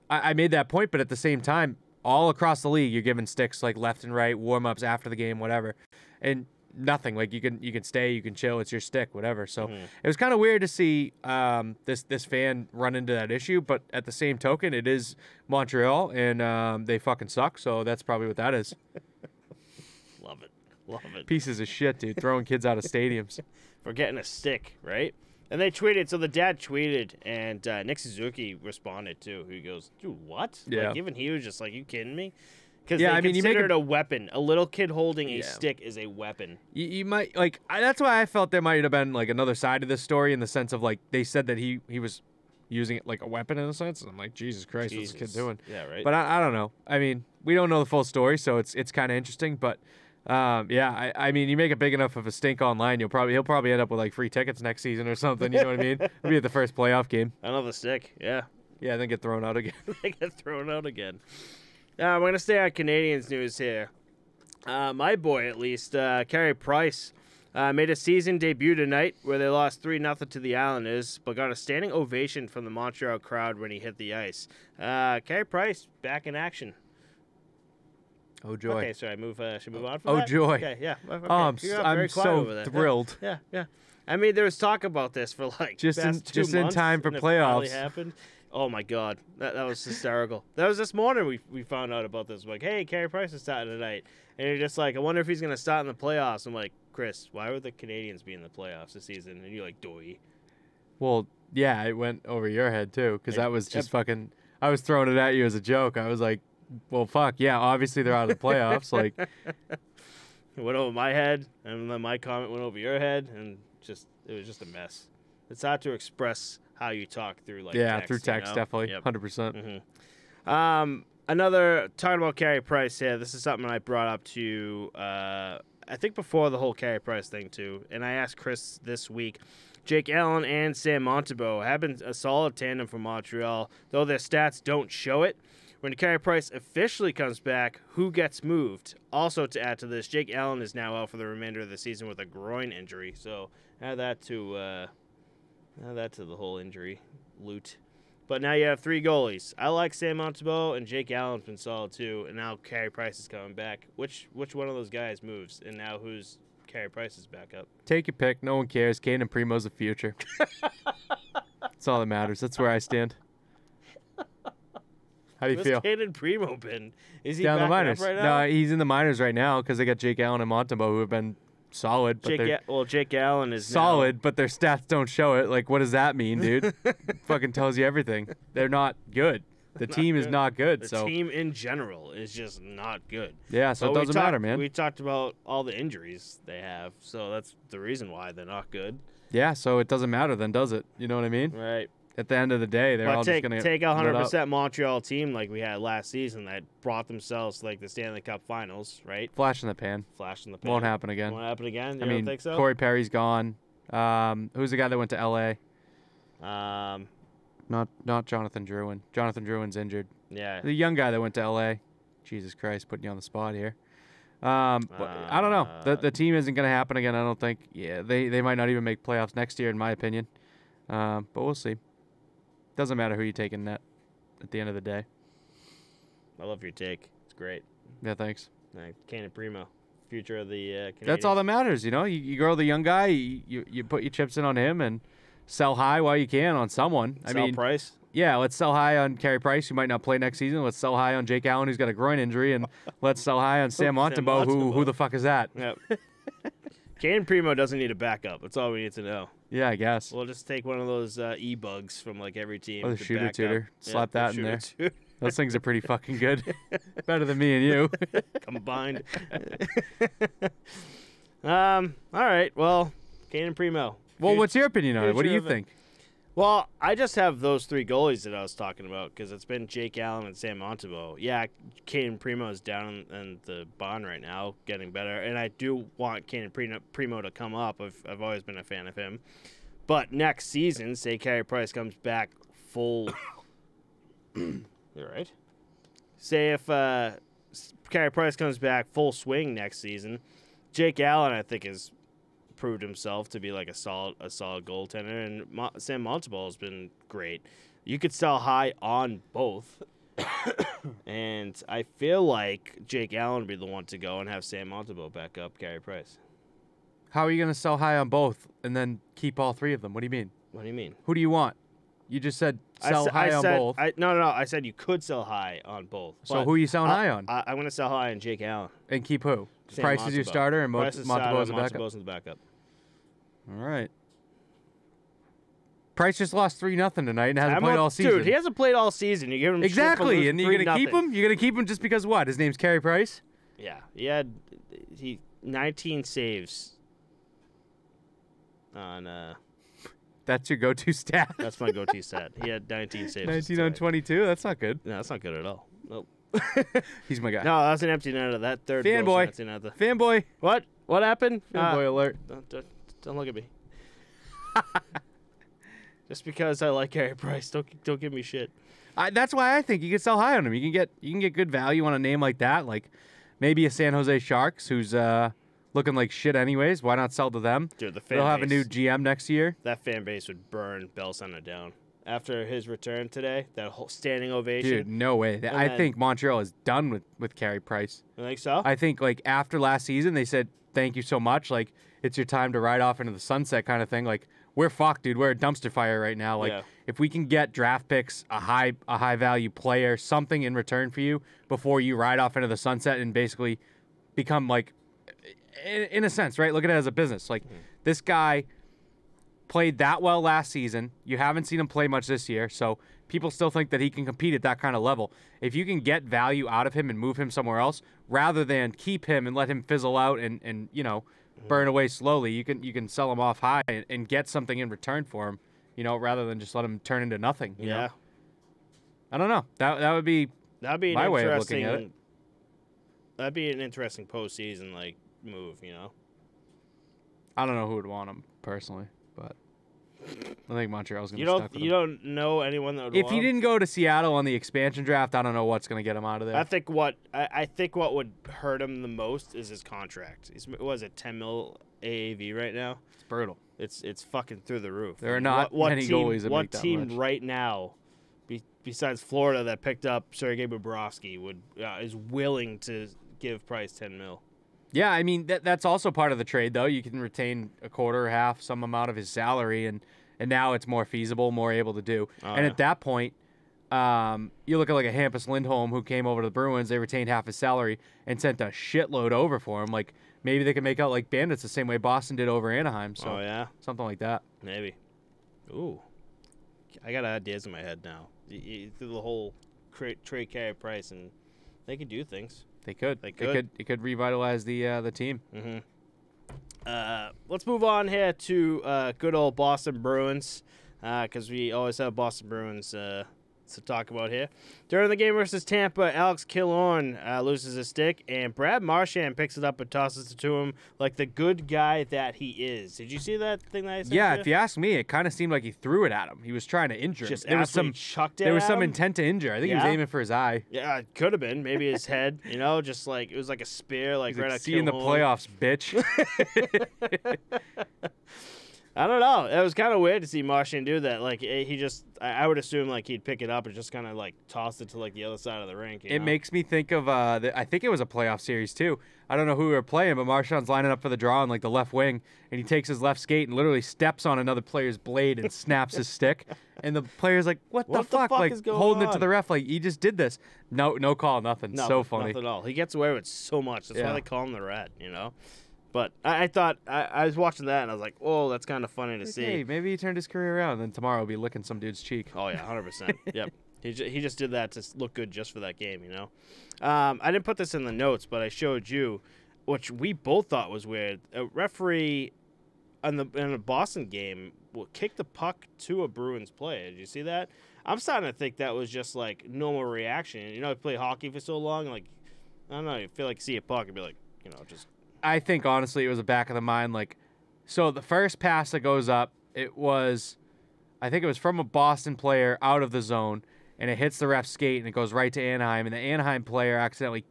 I made that point, but at the same time, all across the league, you're given sticks, like, left and right, warm-ups after the game, whatever. And nothing. Like, you can stay, you can chill, it's your stick, whatever. So it was kind of weird to see this fan run into that issue, but at the same token, it is Montreal, and they fucking suck, so that's probably what that is. Love it. Pieces of shit, dude, throwing kids out of stadiums. For getting a stick, right? And they tweeted, so the dad tweeted, and Nick Suzuki responded, too. He goes, dude, what? Yeah. Like, even he was just like, you kidding me? Because they consider it a weapon. A little kid holding a stick is a weapon. You might, like, that's why I felt there might have been, like, another side of this story in the sense of, like, they said that he was using it like a weapon in a sense. And I'm like, Jesus Christ, what's this kid doing? Yeah, right. But I don't know. I mean, we don't know the full story, so it's kind of interesting. But, I mean, you make it big enough of a stink online, he'll probably end up with, like, free tickets next season or something. You know what I mean? He'll be at the first playoff game. Another stick, yeah. Yeah, then get thrown out again. They get thrown out again. We're going to stay on Canadiens news here. My boy, at least, Carey Price, made a season debut tonight where they lost 3-0 to the Islanders, but got a standing ovation from the Montreal crowd when he hit the ice. Carey Price, back in action. Oh, joy. Okay, sorry, should move on from that? Oh, joy. Okay, yeah. Okay. I'm so thrilled. Yeah. I mean, there was talk about this for like just in time for and playoffs. It finally happened. Oh my God, that was hysterical. That was this morning we found out about this. Like, hey, Carey Price is starting tonight, and you're just like, I wonder if he's gonna start in the playoffs. I'm like, Chris, why would the Canadiens be in the playoffs this season? And you're like, doy. Well, yeah, it went over your head too, because that was just fucking. I was throwing it at you as a joke. I was like, well, fuck, yeah, obviously they're out of the playoffs. Like, it went over my head, and then my comment went over your head, and it was just a mess. It's hard to express how you talk through text, through text, definitely, 100%. Another talking about Carey Price here. This is something I brought up to you, I think before the whole Carey Price thing too, and I asked Chris this week. Jake Allen and Sam Montembeault have been a solid tandem for Montreal, though their stats don't show it. When Carey Price officially comes back, who gets moved? Also, to add to this, Jake Allen is now out for the remainder of the season with a groin injury. So add that to the whole injury loot. But now you have 3 goalies. I like Sam Montembeault, and Jake Allen's been solid too. And now Carey Price is coming back. Which one of those guys moves? And now who's Carey Price's backup? Take your pick. No one cares. Kane and Primo's the future. That's all that matters. That's where I stand. How do you feel? What's Kane and Primo been? Is he Down the back minors. up right now? No, he's in the minors right now because they got Jake Allen and Montembeault who have been solid. But Jake Allen is solid, but their stats don't show it. Like, what does that mean, dude? Fucking tells you everything. They're not good. The team is not good. The team in general is just not good. Yeah, so it doesn't matter, man. We talked about all the injuries they have, so that's the reason why they're not good. Yeah, so it doesn't matter then, does it? You know what I mean? Right. At the end of the day, they're all just going to take a 100% Montreal team like we had last season that brought themselves to like the Stanley Cup Finals, right? Flash in the pan. Flash in the pan. Won't happen again. Won't happen again. I don't think so? Corey Perry's gone. Who's the guy that went to L.A.? Not Jonathan Drouin. Jonathan Drouin's injured. Yeah. The young guy that went to L.A. Jesus Christ, putting you on the spot here. But I don't know. The team isn't going to happen again, I don't think. Yeah, they might not even make playoffs next year, in my opinion. But we'll see. Doesn't matter who you take in net at the end of the day. I love your take. It's great. Yeah, thanks. Kane and Primo, future of the Canadiens. That's all that matters, you know. You grow the young guy, you put your chips in on him, and sell high while you can on someone. Sell Price? Yeah, let's sell high on Carey Price, who might not play next season. Let's sell high on Jake Allen, who's got a groin injury, and let's sell high on Sam Montembeault, who the fuck is that? Yep. Kane and Primo doesn't need a backup. That's all we need to know. Yeah, I guess. We'll just take one of those e-bugs from like every team. Or the shooter tutor. Slap that in there. Tutor. Those things are pretty fucking good. Better than me and you. Combined. All right. Well, Kane and Primo. Well, what's your opinion on it? What do you think? Well, I just have those 3 goalies that I was talking about because it's been Jake Allen and Sam Montembeault. Yeah, Kane and Primo is down in the bond right now, getting better, and I do want Kane and Primo to come up. I've always been a fan of him. But next season, say Carey Price comes back full. You right? Say if Carey Price comes back full swing next season, Jake Allen I think is proved himself to be like a solid goaltender, and Sam Montembeault has been great. You could sell high on both, and I feel like Jake Allen would be the one to go and have Sam Montembeault back up Carey Price. How are you going to sell high on both and then keep all 3 of them? What do you mean? What do you mean? Who do you want? You just said sell high on both. No. I said you could sell high on both. So who are you selling high on? I'm going to sell high on Jake Allen. And keep who? Sam Price is your starter and Montembeault's the backup. All right. Price just lost 3-0 tonight and hasn't played all season. Dude, he hasn't played all season. You give him exactly, and you're gonna keep him. You're gonna keep him just because what? His name's Carey Price. Yeah, he 19 saves on. That's your go-to stat. That's my go-to stat. He had 19 saves. 19 on 22. That's not good. No, that's not good at all. Nope. He's my guy. No, that's an empty netter. That third fanboy. Fanboy. What? What happened? Fanboy alert. Don't look at me. Just because I like Carey Price, don't give me shit. That's why I think you can sell high on him. You can get good value on a name like that, like maybe a San Jose Sharks who's looking like shit anyways. Why not sell to them? Dude, they'll have a new GM next year. That fan base would burn Bell Center down after his return today. That whole standing ovation. Dude, no way. I think Montreal is done with Carey Price. You think so? I think like after last season, they said thank you so much. Like it's your time to ride off into the sunset kind of thing. Like we're fucked, dude. We're a dumpster fire right now. Like if we can get draft picks, a high value player, something in return for you before you ride off into the sunset and basically become like, in a sense, right? Look at it as a business. Like this guy played that well last season. You haven't seen him play much this year, so people still think that he can compete at that kind of level. If you can get value out of him and move him somewhere else, rather than keep him and let him fizzle out and you know, burn away slowly, you can sell him off high and get something in return for him, you know, rather than just let him turn into nothing. You know? I don't know. That would be my way of looking at it. That'd be an interesting postseason like move, you know. I don't know who would want him personally, but I think Montreal's going to You be don't stuck with you him. don't know anyone that would If want he him? didn't go to Seattle on the expansion draft, I don't know what's going to get him out of there. I think what would hurt him the most is his contract. He's what is it, 10 mil AAV right now? It's brutal. It's fucking through the roof. There are not many goalies that make that team much. right now, besides Florida, that picked up Sergei Bobrovsky is willing to give Price 10 mil? Yeah, I mean, that's also part of the trade, though. You can retain a quarter, half, some amount of his salary, and now it's more feasible, more able to do. At that point, you look at like a Hampus Lindholm who came over to the Bruins. They retained half his salary and sent a shitload over for him. Like, maybe they can make out like Bandits the same way Boston did over Anaheim. So something like that. Maybe. Ooh. I got ideas in my head now. You through the whole trade Carey Price, and they could do things. They could. It could revitalize the team. Mm-hmm. Let's move on here to good old Boston Bruins, because we always have Boston Bruins to talk about here. During the game versus Tampa, Alex Killorn loses his stick, and Brad Marchand picks it up and tosses it to him like the good guy that he is. Did you see that thing that I sent Yeah, you? if you ask me, it kind of seemed like he threw it at him. He was trying to injure him. Just There was some chucked it There was at some him? intent to injure. I think he was aiming for his eye. Yeah, it could have been. Maybe his head, just like, it was like a spear, like He's right like, at see you in the Killorn. playoffs, bitch. I don't know. It was kind of weird to see Marchand do that. Like, I would assume, like, he'd pick it up and just kind of, like, toss it to, like, the other side of the rink. It makes me think of, I think it was a playoff series, too. I don't know who we were playing, but Marchand's lining up for the draw on, like, the left wing, and he takes his left skate and literally steps on another player's blade and snaps his stick. And the player's like, what the fuck? Like, is going holding it to on? the ref, like, he just did this. No call, nothing. So funny. Nothing at all. He gets away with so much. That's why Yeah. they call him the Rat, But I thought, I was watching that, and I was like, oh, that's kind of funny to see. Hey, maybe he turned his career around, and then tomorrow he'll be licking some dude's cheek. Oh, yeah, 100%. Yep. He just did that to look good just for that game, I didn't put this in the notes, but I showed you, which we both thought was weird. A referee in a Boston game will kick the puck to a Bruins player. Did you see that? I'm starting to think that was just, like, normal reaction. You play hockey for so long, like, I don't know, you feel like you see a puck and be like, just... I think, honestly, it was the back of the mind. Like, so the first pass that goes up, I think it was from a Boston player out of the zone, and it hits the ref's skate, and it goes right to Anaheim, and the Anaheim player accidentally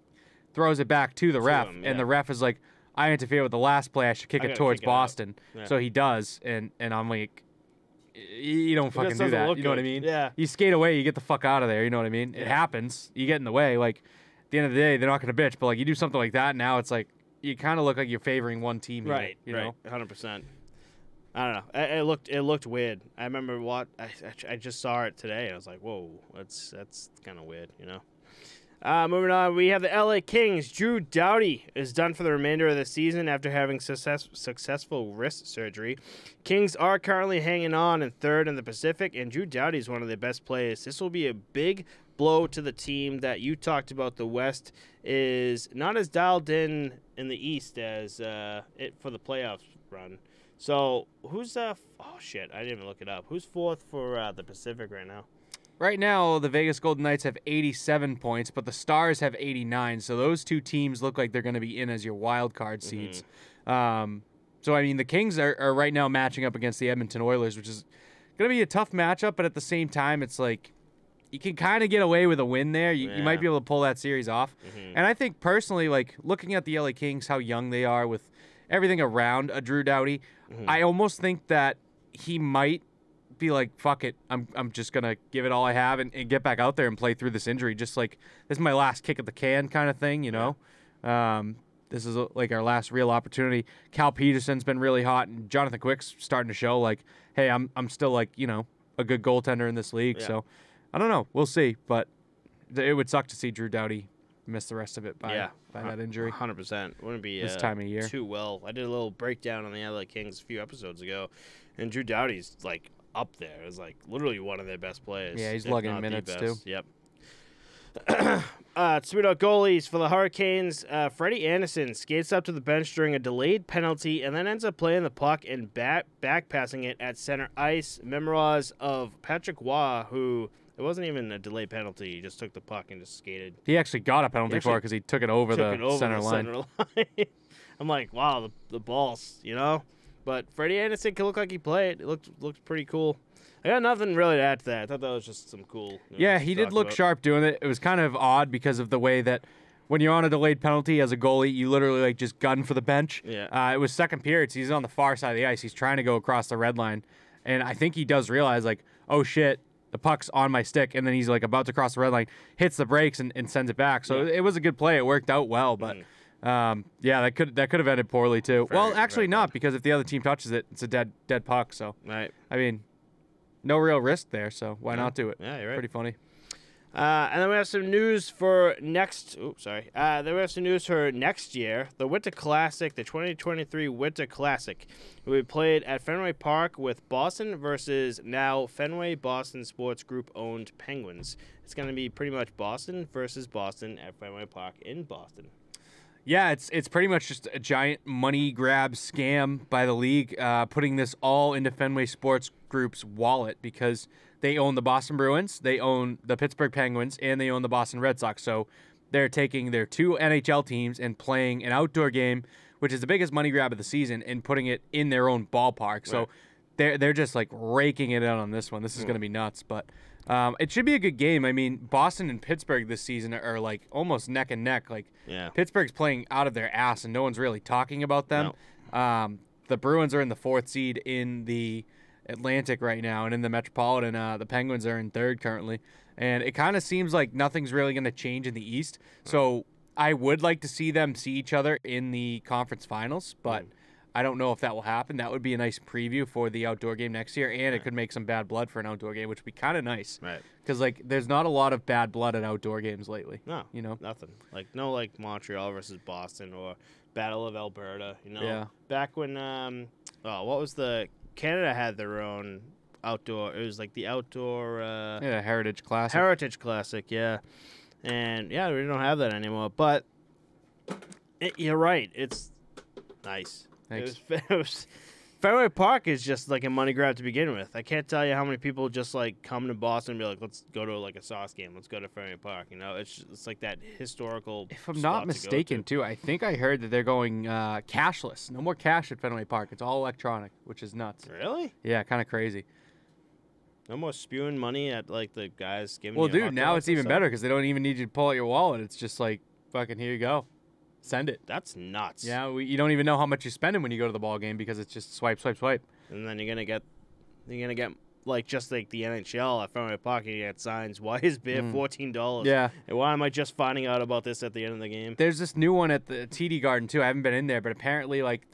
throws it back to the ref, and the ref is like, I interfered with the last play, I should kick it towards Boston. Yeah. So he does, and I'm like, you don't fucking do that. You know what I mean? Yeah. You skate away, you get the fuck out of there, you know what I mean? Yeah. It happens. You get in the way. Like, at the end of the day, they're not going to bitch, but, like, you do something like that, now it's like, you kind of look like you're favoring one team here, Right, you know? 100%. I don't know. It looked weird. I remember I just saw it today. I was like, whoa, that's kind of weird, Moving on, we have the LA Kings. Drew Doughty is done for the remainder of the season after having successful wrist surgery. Kings are currently hanging on in third in the Pacific, and Drew Doughty is one of their best players. This will be a big blow to the team that you talked about. The West is not as dialed in the East as it for the playoffs run. So who's oh shit, I didn't even look it up. Who's fourth for the Pacific right now? Right now, the Vegas Golden Knights have 87 points, but the Stars have 89. So those two teams look like they're going to be in as your wild card seeds. So, I mean, the Kings are right now matching up against the Edmonton Oilers, which is going to be a tough matchup, but at the same time, it's like you can kind of get away with a win there. You might be able to pull that series off. And I think personally, like looking at the LA Kings, how young they are with everything around a Drew Doughty, I almost think that he might be like, fuck it, I'm just going to give it all I have and get back out there and play through this injury. Just like, this is my last kick at the can kind of thing, This is like our last real opportunity. Cal Peterson's been really hot, and Jonathan Quick's starting to show like, hey, I'm still like, a good goaltender in this league. Yeah. So I don't know. We'll see. But it would suck to see Drew Doughty miss the rest of it by that injury. 100%. Wouldn't be this time of year too well. I did a little breakdown on the LA Kings a few episodes ago, and Drew Doughty's like up there. It's like literally one of their best players. Yeah, he's lugging minutes too. Yep. Speed out goalies for the Hurricanes. Freddie Anderson skates up to the bench during a delayed penalty and then ends up playing the puck and back passing it at center ice. Memoirs of Patrick Waugh, who it wasn't even a delayed penalty. He just took the puck and just skated. He actually got a penalty for it because he took it over the center line. I'm like, wow, the balls, But Freddie Anderson can look like he played. It looked pretty cool. I got nothing really to add to that. I thought that was just some cool. Yeah, he did look sharp doing it. It was kind of odd because of the way that when you're on a delayed penalty as a goalie, you literally like just gun for the bench. Yeah. It was second period. So he's on the far side of the ice. He's trying to go across the red line. And I think he does realize, like, oh, shit, the puck's on my stick. And then he's, like, about to cross the red line, hits the brakes, and sends it back. So it was a good play. It worked out well. But, yeah, that could have ended poorly, too. Well, actually not, because if the other team touches it, it's a dead puck. So, right. I mean, no real risk there. So why not do it? Yeah, you're right. Pretty funny. And then we have some news for next. Then we have some news for next year. The Winter Classic, the 2023 Winter Classic, will be played at Fenway Park with Boston versus now Fenway Boston Sports Group owned Penguins. It's going to be pretty much Boston versus Boston at Fenway Park in Boston. Yeah, it's pretty much just a giant money grab scam by the league, putting this all into Fenway Sports Group's wallet because they own the Boston Bruins, they own the Pittsburgh Penguins, and they own the Boston Red Sox. So they're taking their two NHL teams and playing an outdoor game, which is the biggest money grab of the season, and putting it in their own ballpark. So they're just like raking it out on this one. This is going to be nuts, but it should be a good game. I mean, Boston and Pittsburgh this season are like almost neck and neck. Like Pittsburgh's playing out of their ass, and no one's really talking about them. No. The Bruins are in the 4th seed in the Atlantic right now, and in the Metropolitan, the Penguins are in 3rd currently. And it kind of seems like nothing's really going to change in the East. So I would like to see them see each other in the conference finals, but I don't know if that will happen. That would be a nice preview for the outdoor game next year, and it could make some bad blood for an outdoor game, which would be kind of nice. Right. Because, like, there's not a lot of bad blood at outdoor games lately. No. You know? Nothing. Like, no, like, Montreal versus Boston or Battle of Alberta, you know? Yeah. Back when, what was the... Canada had their own outdoor... It was, like, the outdoor... Heritage Classic. Heritage Classic, yeah. And, yeah, we don't have that anymore. But you're right. It's nice. Thanks. Fenway Park is just like a money grab to begin with. I can't tell you how many people just like come to Boston and be like, let's go to like a Sox game. Let's go to Fenway Park. You know, it's like that historical. If I'm not mistaken, too, I think I heard that they're going cashless. No more cash at Fenway Park. It's all electronic, which is nuts. Really? Yeah, kind of crazy. No more spewing money at like the guys giving. Well, you dude, now it's even better because they don't even need you to pull out your wallet. It's just like, fucking, here you go. Send it. That's nuts. Yeah, you don't even know how much you're spending when you go to the ball game because it's just swipe, swipe, swipe. And then you're gonna get like just like the NHL at Fenway Park, you get signs. Why is beer $14? Yeah. And why am I just finding out about this at the end of the game? There's this new one at the TD Garden too. I haven't been in there, but apparently like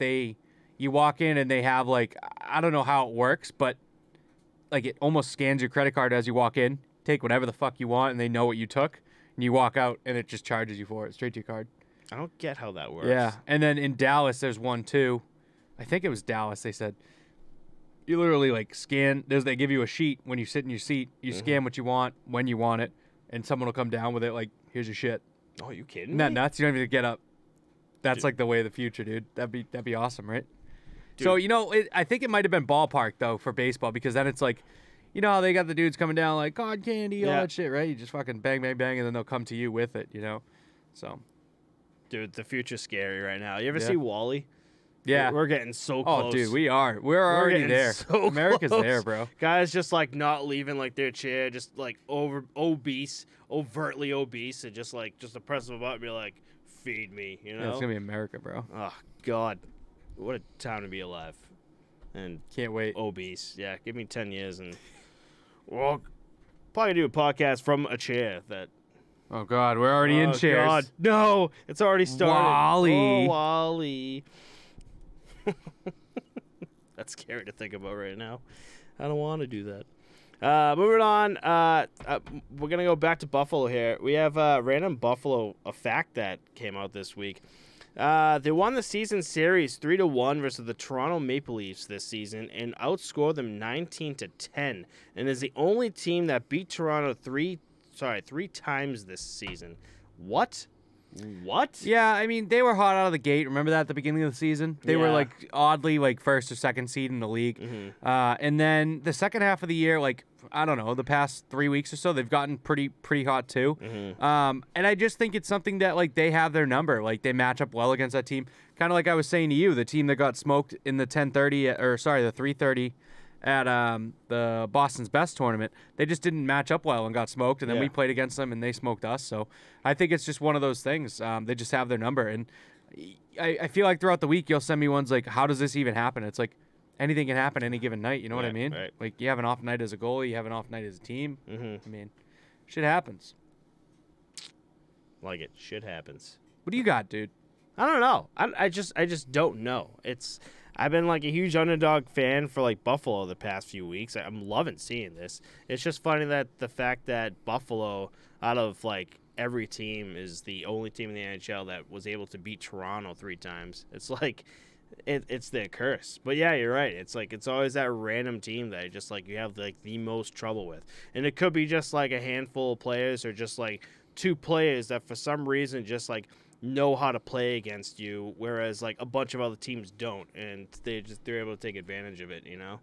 you walk in and they have like, I don't know how it works, but like it almost scans your credit card as you walk in. Take whatever the fuck you want, and they know what you took, and you walk out, and it just charges you for it straight to your card. I don't get how that works. Yeah, and then in Dallas, there's one too. I think it was Dallas. They said you literally like scan. They give you a sheet when you sit in your seat. You scan what you want when you want it, and someone will come down with it. Like, here's your shit. Oh, are you kidding? Isn't that nuts? You don't even get up. That's like the way of the future, dude. That'd be awesome, right? Dude. So I think it might have been ballpark though for baseball because then it's like, you know how they got the dudes coming down like cotton candy, all that shit, right? You just fucking bang, bang, bang, and then they'll come to you with it, you know? So. Dude, the future's scary right now. You ever see WALL-E? Yeah. We're getting so close. Oh, dude, we are. We're already there. So America's close. there, bro. Guys just, like, not leaving, like, their chair, just, like, overtly obese, and just to press them up and be like, feed me, you know? Yeah, it's going to be America, bro. Oh, God. What a time to be alive. And can't wait. Obese. Yeah, give me 10 years, and we'll probably do a podcast from a chair that... Oh, God, we're already in chairs. God, no, it's already started. WALL-E. Oh, WALL-E. That's scary to think about right now. I don't want to do that. Moving on, we're going to go back to Buffalo here. We have random Buffalo, a fact that came out this week. They won the season series 3-1 versus the Toronto Maple Leafs this season and outscored them 19-10, and is the only team that beat Toronto three times this season. What? Yeah, I mean, they were hot out of the gate. Remember that at the beginning of the season? They were, like, oddly, like, first or second seed in the league. And then the second half of the year, like, I don't know, the past 3 weeks or so, they've gotten pretty hot too. And I just think it's something that like they have their number. Like they match up well against that team. Kind of like I was saying to you, the team that got smoked in the 3:30 at the Boston's Best tournament, they just didn't match up well and got smoked, and then we played against them and they smoked us. So I think it's just one of those things. They just have their number, and I feel like throughout the week you'll send me ones like, how does this even happen? It's like anything can happen any given night. You know what I mean? Right. Like you have an off night as a goalie, you have an off night as a team. I mean, shit happens. Like it, shit happens. What do you got, dude? I don't know. I just don't know. I've been like a huge underdog fan for like Buffalo the past few weeks. I'm loving seeing this. It's just funny that the fact that Buffalo, out of like every team, is the only team in the NHL that was able to beat Toronto 3 times. It's like it's their curse. But yeah, you're right. It's like it's always that random team that just like you have like the most trouble with, and it could be just like a handful of players or just like 2 players that for some reason just like know how to play against you, whereas like a bunch of other teams don't, and they're able to take advantage of it. You know,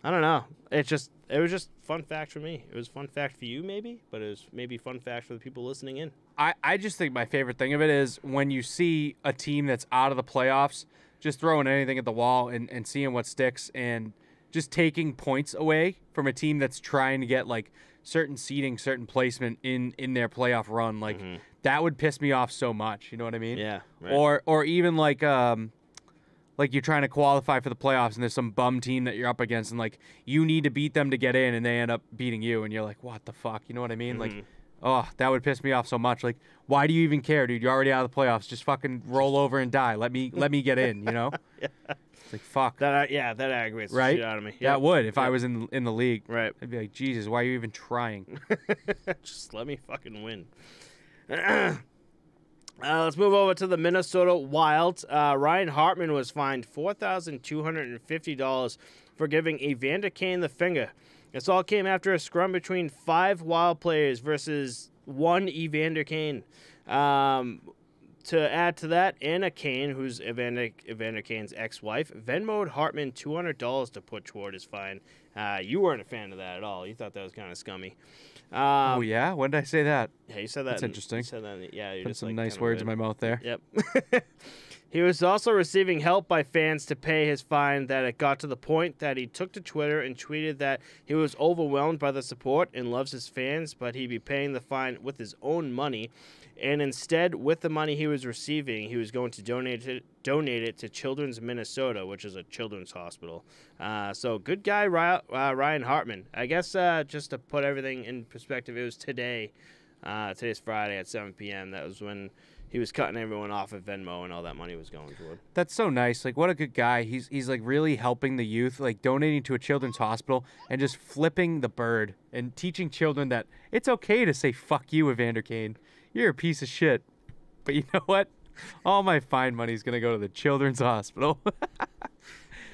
I don't know. It was just fun fact for me. It was fun fact for you maybe, but it was maybe fun fact for the people listening in. I just think my favorite thing of it is when you see a team that's out of the playoffs just throwing anything at the wall and seeing what sticks, and just taking points away from a team that's trying to get like certain seeding, certain placement in their playoff run. Like that would piss me off so much. You know what I mean? Yeah. Right. Or even like you're trying to qualify for the playoffs and there's some bum team that you're up against and like you need to beat them to get in and they end up beating you and you're like, what the fuck? You know what I mean? Like, oh, that would piss me off so much. Like, why do you even care, dude? You're already out of the playoffs. Just fucking roll over and die. Let me get in, you know? Yeah. It's like, fuck. That aggravates the shit out of me. Yeah, it would if I was in the league. Right. I'd be like, Jesus, why are you even trying? Just let me fucking win. Let's move over to the Minnesota Wild. Ryan Hartman was fined $4,250 for giving Evander Kane the finger. This all came after a scrum between 5 Wild players versus 1 Evander Kane. To add to that, Anna Kane, who's Evander Kane's ex-wife, Venmo'd Hartman $200 to put toward his fine. You weren't a fan of that at all. You thought that was kind of scummy. Oh, yeah? When did I say that? Yeah, you said that. That's interesting. You said that. Yeah, you Put just some like, nice words in my mouth there. Yep. He was also receiving help by fans to pay his fine, that it got to the point that he took to Twitter and tweeted that he was overwhelmed by the support and loves his fans, but he'd be paying the fine with his own money. And instead, with the money he was receiving, he was going to donate it to Children's Minnesota, which is a children's hospital. So good guy, Ryan Hartman. I guess just to put everything in perspective, it was today. Today's Friday at 7 p.m. That was when he was cutting everyone off at Venmo and all that money was going toward. That's so nice. Like, what a good guy. He's like really helping the youth, like donating to a children's hospital and just flipping the bird and teaching children that it's okay to say fuck you, Evander Kane. You're a piece of shit. But you know what? All my fine money is going to go to the children's hospital.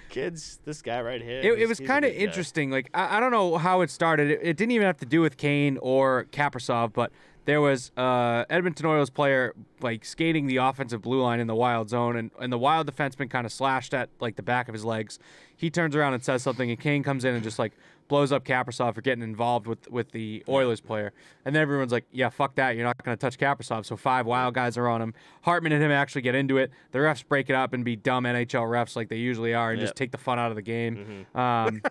Kids, this guy right here. It was kind of interesting. Like, I don't know how it started. It didn't even have to do with Kane or Kaprizov, but there was Edmonton Oilers player like skating the offensive blue line in the Wild zone, and the Wild defenseman kind of slashed at like the back of his legs. He turns around and says something, and Kane comes in and just like blows up Kaprizov for getting involved with the Oilers player. And then everyone's like, yeah, fuck that. You're not going to touch Kaprizov. So 5 Wild guys are on him. Hartman and him actually get into it. The refs break it up and be dumb NHL refs like they usually are and just take the fun out of the game. And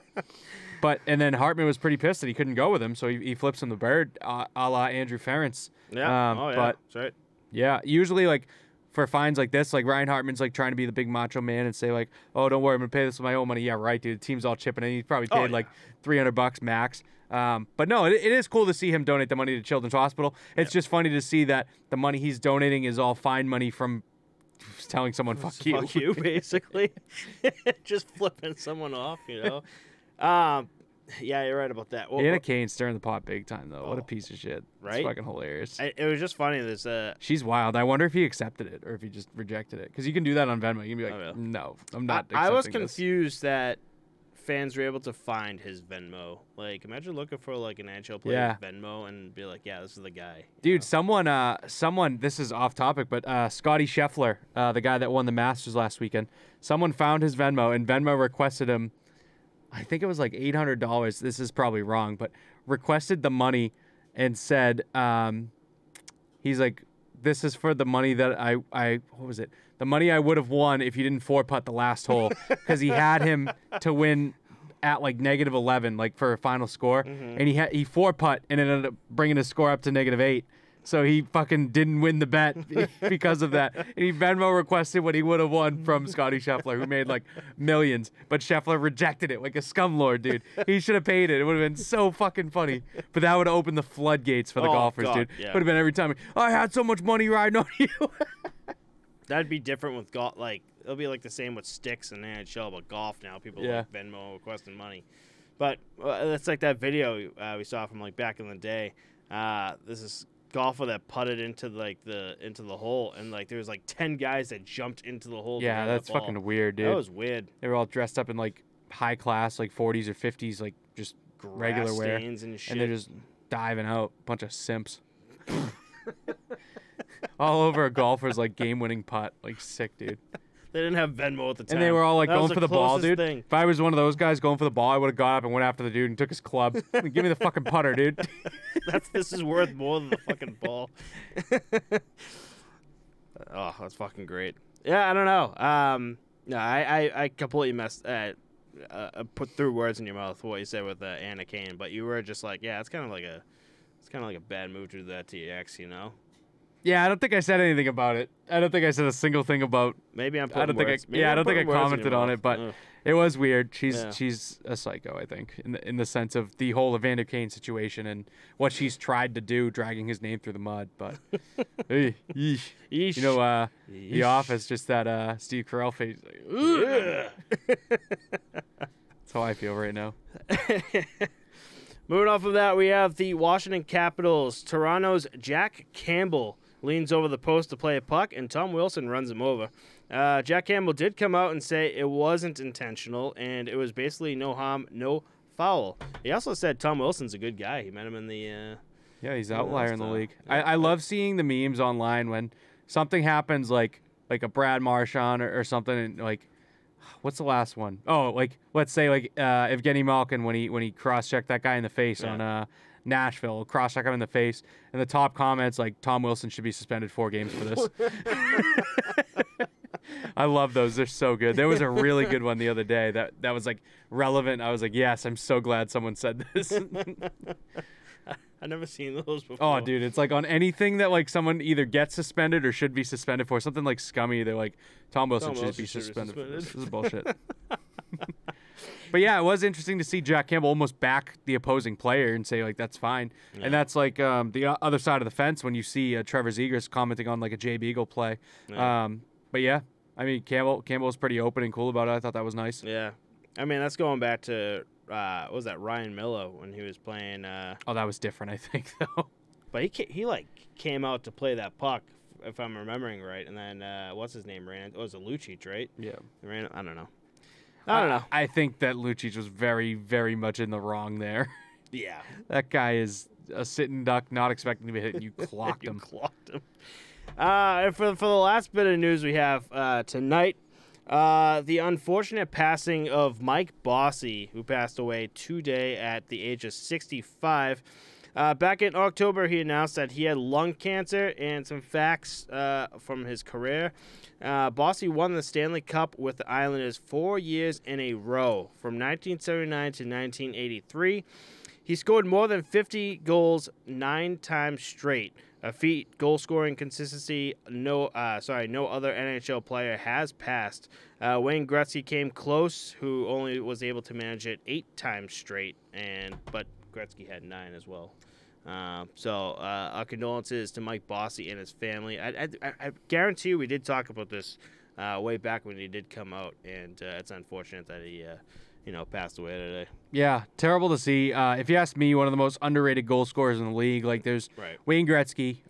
then Hartman was pretty pissed that he couldn't go with him, so he flips him the bird, a la Andrew Ferentz. Yeah. But that's right. Yeah, usually like for fines like this, like Ryan Hartman's like trying to be the big macho man and say like, oh, don't worry, I'm gonna pay this with my own money. Yeah, right, dude. The team's all chipping in. He's probably paid like $300 max. But no, it is cool to see him donate the money to Children's Hospital. It's just funny to see that the money he's donating is all fine money from telling someone fuck you. Fuck you, basically. Just flipping someone off, you know. Yeah, you're right about that. Anna Kane stirring the pot big time, though. What a piece of shit. Right? It's fucking hilarious. It was just funny. She's wild. I wonder if he accepted it or if he just rejected it. Because you can do that on Venmo. You can be like, no, I'm not accepting I was this. confused that fans were able to find his Venmo. Like, imagine looking for like an NHL player's Venmo and be like, yeah, this is the guy. Dude, someone, this is off topic, but Scotty Scheffler, the guy that won the Masters last weekend, someone found his Venmo and Venmo requested him I think it was like $800. This is probably wrong, but requested the money and said, he's like, this is for the money that I what was it? The money I would have won if you didn't 4-putt the last hole, because he had him to win at like -11, like for a final score, and he 4-putt and it ended up bringing his score up to -8. So he fucking didn't win the bet because of that. And he Venmo requested what he would have won from Scotty Scheffler, who made like millions. But Scheffler rejected it like a scumlord, dude. He should have paid it. It would have been so fucking funny. But that would have opened the floodgates for the golfers, God, dude. yeah. Would have been every time, I had so much money riding on you. That'd be different with golf. Like, it'll be like the same with sticks and NHL, but golf now, people like Venmo requesting money. But it's like that video we saw from like back in the day. This is golfer that putted into the hole, and like there was like 10 guys that jumped into the hole. Yeah, that's fucking weird, dude. That was weird. They were all dressed up in like high class, like 40s or 50s, like just Grass regular wear, and shit. and they're just diving out, bunch of simps. All over a golfer's like game-winning putt, like sick, dude. They didn't have Venmo at the time. And they were all like that going for the ball, dude. thing. If I was one of those guys going for the ball, I would have got up and went after the dude and took his club. Like, give me the fucking putter, dude. This is worth more than the fucking ball. Oh, that's fucking great. Yeah, I don't know. No, I completely put through words in your mouth for what you said with Anna Kane, but you were just like, yeah, it's kind of like a bad move to do that to your ex, you know? Yeah, I don't think I said anything about it. I don't think I said a single thing about. Maybe I'm. I don't think I commented on it, but it was weird. She's a psycho, I think, in the sense of the whole Evander Kane situation and what she's tried to do, dragging his name through the mud. But hey, yeesh. You know, The Office, just that Steve Carell face. Like, that's how I feel right now. Moving off of that, we have the Washington Capitals. Toronto's Jack Campbell leans over the post to play a puck, and Tom Wilson runs him over. Jack Campbell did come out and say it wasn't intentional, and it was basically no harm, no foul. He also said Tom Wilson's a good guy. He met him in the... yeah, he's an outlier in the league. I love seeing the memes online when something happens like a Brad Marchand or something, and like... What's the last one? Oh, like let's say like Evgeny Malkin when he cross-checked that guy in the face on Nashville, cross-check him in the face, and the top comments like Tom Wilson should be suspended 4 games for this. I love those. They're so good. There was a really good one the other day that was like relevant. I was like, yes, I'm so glad someone said this. I've never seen those before. Oh, dude, it's like on anything that like someone either gets suspended or should be suspended for, something like scummy. They're like, Tom Wilson should be suspended for this. This is bullshit. But yeah, it was interesting to see Jack Campbell almost back the opposing player and say like that's fine. Yeah. And that's like the other side of the fence when you see Trevor Zegras commenting on like a Jay Beagle play. Yeah. But yeah, I mean Campbell was pretty open and cool about it. I thought that was nice. Yeah, I mean that's going back to. What was that, Ryan Miller when he was playing? Oh, that was different, I think, though. But he like came out to play that puck, if I'm remembering right, and then what's his name ran? It was a Lucic, right? Yeah. Ran. I don't know. I think that Lucic was very, very much in the wrong there. Yeah. That guy is a sitting duck, not expecting to be hit, and you clocked him. Clocked him. And for the last bit of news we have tonight. The unfortunate passing of Mike Bosse, who passed away today at the age of 65. Back in October, he announced that he had lung cancer, and some facts from his career. Bosse won the Stanley Cup with the Islanders 4 years in a row, from 1979 to 1983. He scored more than 50 goals 9 times straight. A feat goal-scoring consistency no other NHL player has passed. Wayne Gretzky came close, who only was able to manage it 8 times straight, but Gretzky had 9 as well. So our condolences to Mike Bosse and his family. I guarantee you we did talk about this way back when he did come out, and it's unfortunate that he passed away today. Yeah, terrible to see. If you ask me, one of the most underrated goal scorers in the league. Like, there's Wayne Gretzky,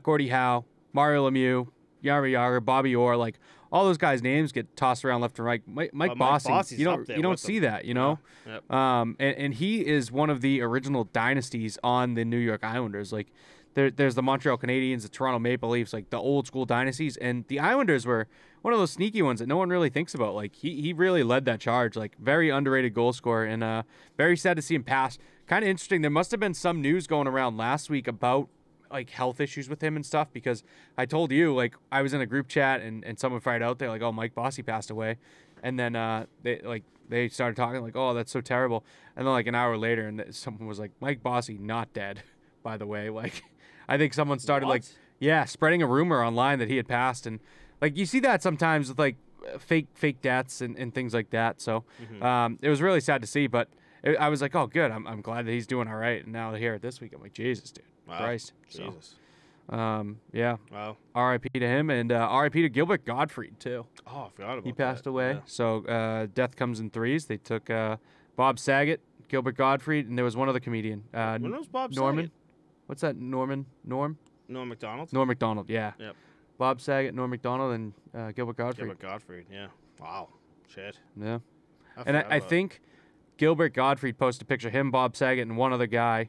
Gordie Howe, Mario Lemieux, Jaromir Jagr, Bobby Orr. Like, all those guys' names get tossed around left and right. Mike Bosse, you don't see that, you know? Yeah. Yep. And he is one of the original dynasties on the New York Islanders. Like, there's the Montreal Canadiens, the Toronto Maple Leafs, like the old school dynasties, and the Islanders were one of those sneaky ones that no one really thinks about. Like he really led that charge, like very underrated goal scorer, and very sad to see him pass. Kind of interesting. There must have been some news going around last week about like health issues with him and stuff, because I told you, like, I was in a group chat and someone fired out there like, oh, Mike Bosse passed away, and then they started talking like, oh, that's so terrible, and then like an hour later and someone was like, Mike Bosse not dead, by the way. Like, I think someone started spreading a rumor online that he had passed, and like you see that sometimes with like fake deaths and things like that. So it was really sad to see, but I was like, oh, good, I'm glad that he's doing all right. And now here this week I'm like, Jesus, dude. Wow. Christ. Jesus. So, yeah. Wow. R.I.P. to him, and R.I.P. to Gilbert Gottfried too. Oh, I forgot about that. He passed away. Yeah. So death comes in threes. They took Bob Saget, Gilbert Gottfried, and there was one other comedian. When was Bob Norman? Saget? What's that? Norm McDonald? Norm McDonald, yeah. Yep. Bob Saget, Norm McDonald, and Gilbert Gottfried. Gilbert Gottfried, yeah. Wow. Shit. Yeah. And I think Gilbert Gottfried posted a picture of him, Bob Saget, and one other guy.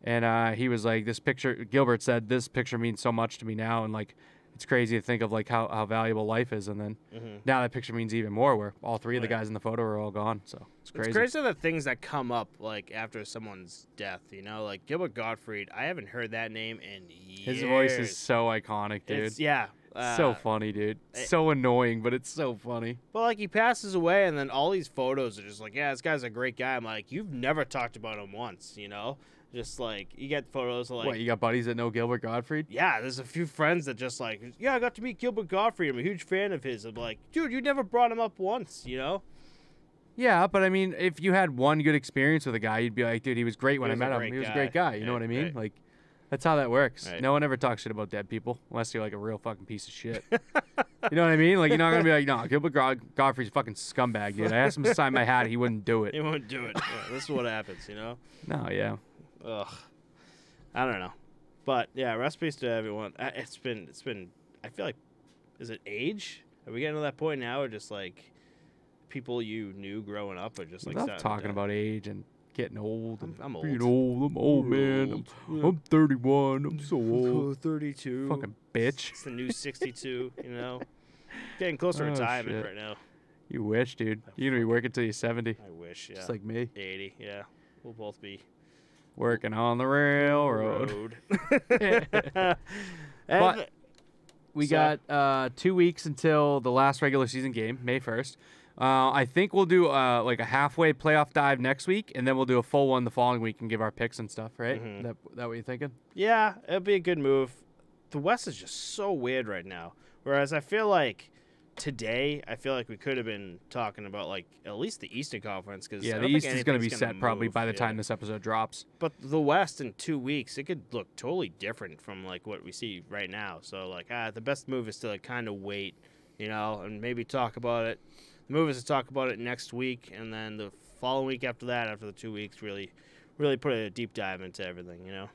And he was like, this picture, Gilbert said, this picture means so much to me now. And like, it's crazy to think of like how valuable life is. And then now that picture means even more, where all three of the guys in the photo are all gone. So it's crazy. It's crazy the things that come up like after someone's death, you know, like Gilbert Gottfried. I haven't heard that name in years. His voice is so iconic, dude. So funny, dude. So annoying, but it's so funny. But like, he passes away, and then all these photos are just like, yeah, this guy's a great guy. I'm like, you've never talked about him once, you know? Just like, you get photos of like, what, you got buddies that know Gilbert Gottfried? Yeah, there's a few friends that just like, yeah, I got to meet Gilbert Gottfried. I'm a huge fan of his. I'm like, dude, you never brought him up once, you know? Yeah, but I mean, if you had one good experience with a guy, you'd be like, dude, he was great when I met him. He was a great guy. You know what I mean? Right. Like, that's how that works. Right. No one ever talks shit about dead people unless you're like a real fucking piece of shit. You know what I mean? Like, you're not going to be like, no, Gilbert Gottfried's a fucking scumbag, dude. I asked him to sign my hat. He wouldn't do it. He wouldn't do it. Yeah, this is what happens, you know? No, yeah. Ugh. I don't know. But, yeah, rest in peace to everyone. It's been, I feel like, is it age? Are we getting to that point now, or just, like, people you knew growing up, or just, like, I'm talking about age and getting old. I'm old. Being old. I'm old, man. I'm 31. I'm so old. 32. Fucking bitch. It's the new 62, you know? Getting close to retirement shit. right now. You wish, dude. You're going to be working till you're 70. I wish, yeah. Just like me. 80, yeah. We'll both be working on the railroad. But we got 2 weeks until the last regular season game, May 1st. I think we'll do like a halfway playoff dive next week, and then we'll do a full one the following week and give our picks and stuff, right? That what you're thinking? Yeah, it'd be a good move. The West is just so weird right now. Whereas I feel like today, we could have been talking about like at least the Eastern Conference, because the East is going to be set probably by the time this episode drops. But the West in 2 weeks, it could look totally different from like what we see right now. So like, the best move is to like kind of wait, you know, and maybe talk about it. The move is to talk about it next week, and then the following week after that, after the 2 weeks, really put a deep dive into everything, you know.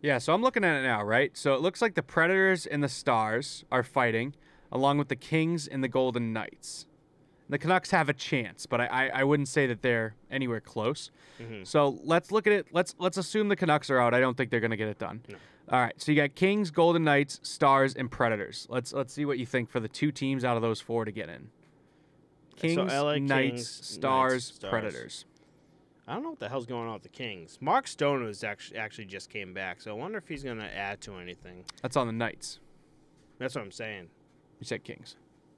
Yeah, so I'm looking at it now, right? So it looks like the Predators and the Stars are fighting, along with the Kings and the Golden Knights. The Canucks have a chance, but I wouldn't say that they're anywhere close. So let's look at it. Let's assume the Canucks are out. I don't think they're going to get it done. No. All right, so you got Kings, Golden Knights, Stars, and Predators. Let's see what you think for the two teams out of those four to get in. Kings, so LA Knights, Kings, Stars, Predators. I don't know what the hell's going on with the Kings. Mark Stone was actually just came back, so I wonder if he's going to add to anything. That's on the Knights. That's what I'm saying. You said Kings.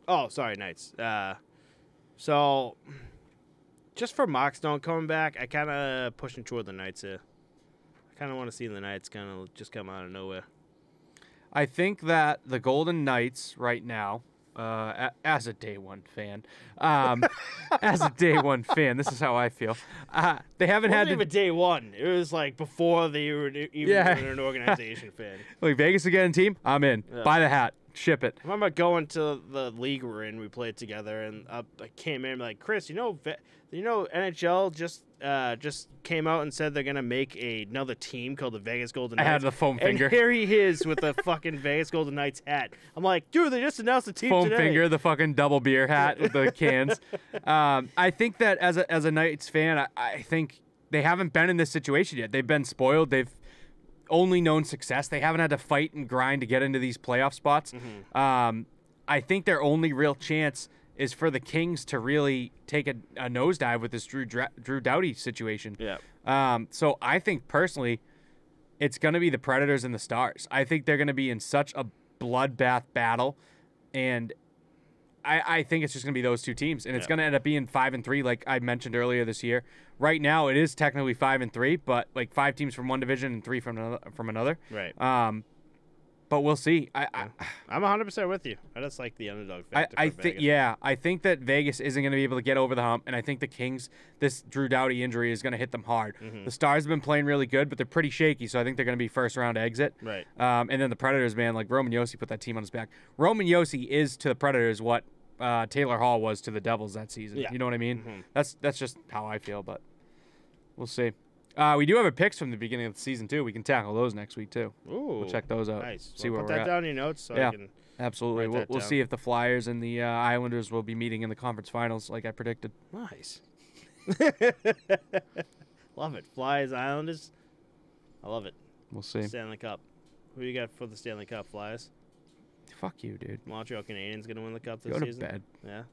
Oh, sorry, Knights. So, just for Mark Stone coming back, I kind of pushing toward the Knights here. I kind of want to see the Knights kind of just come out of nowhere. I think that the Golden Knights right now, as a day one fan, this is how I feel. They haven't had even day one. It was like before they were even an organization fan. Like, Vegas again, team, I'm in. Yeah. Buy the hat. Ship it. I remember going to the league we're in. We played together, and I came in and like, Chris, you know NHL just came out and said they're gonna make another team called the Vegas Golden Knights. I had the foam finger. And here he is with the fucking Vegas Golden Knights hat. I'm like, dude, they just announced the team foam today. Finger, the fucking double beer hat with the cans. I think that as a Knights fan, I think they haven't been in this situation yet. They've been spoiled. only known success. They haven't had to fight and grind to get into these playoff spots. I think their only real chance is for the Kings to really take a nosedive with this Drew Doughty situation. Yeah. So I think personally, it's going to be the Predators and the Stars. I think they're going to be in such a bloodbath battle, and I think it's just going to be those two teams, and it's going to end up being 5-3, like I mentioned earlier this year. Right now, it is technically 5-3, but like 5 teams from one division and 3 from another. Right. But we'll see. I'm 100% with you. I just like the underdog factor. I think, yeah, I think that Vegas isn't going to be able to get over the hump, and I think the Kings, this Drew Doughty injury is going to hit them hard. The Stars have been playing really good, but they're pretty shaky, so I think they're going to be first round exit. Right. And then the Predators, man, like Roman Josi put that team on his back. Roman Josi is to the Predators what Taylor Hall was to the Devils that season. Yeah. You know what I mean? That's just how I feel, but we'll see. We do have our picks from the beginning of the season too. We can tackle those next week too. Ooh, we'll check those out. Nice. See where put we're that at. down in your notes so Yeah. I can. Absolutely. Write that We'll down. see if the Flyers and the Islanders will be meeting in the conference finals, like I predicted. Nice. Love it. Flyers, Islanders. I love it. We'll see. Stanley Cup. Who you got for the Stanley Cup? Flyers. Fuck you, dude. Montreal Canadiens gonna win the cup this Go to season. bed. Yeah.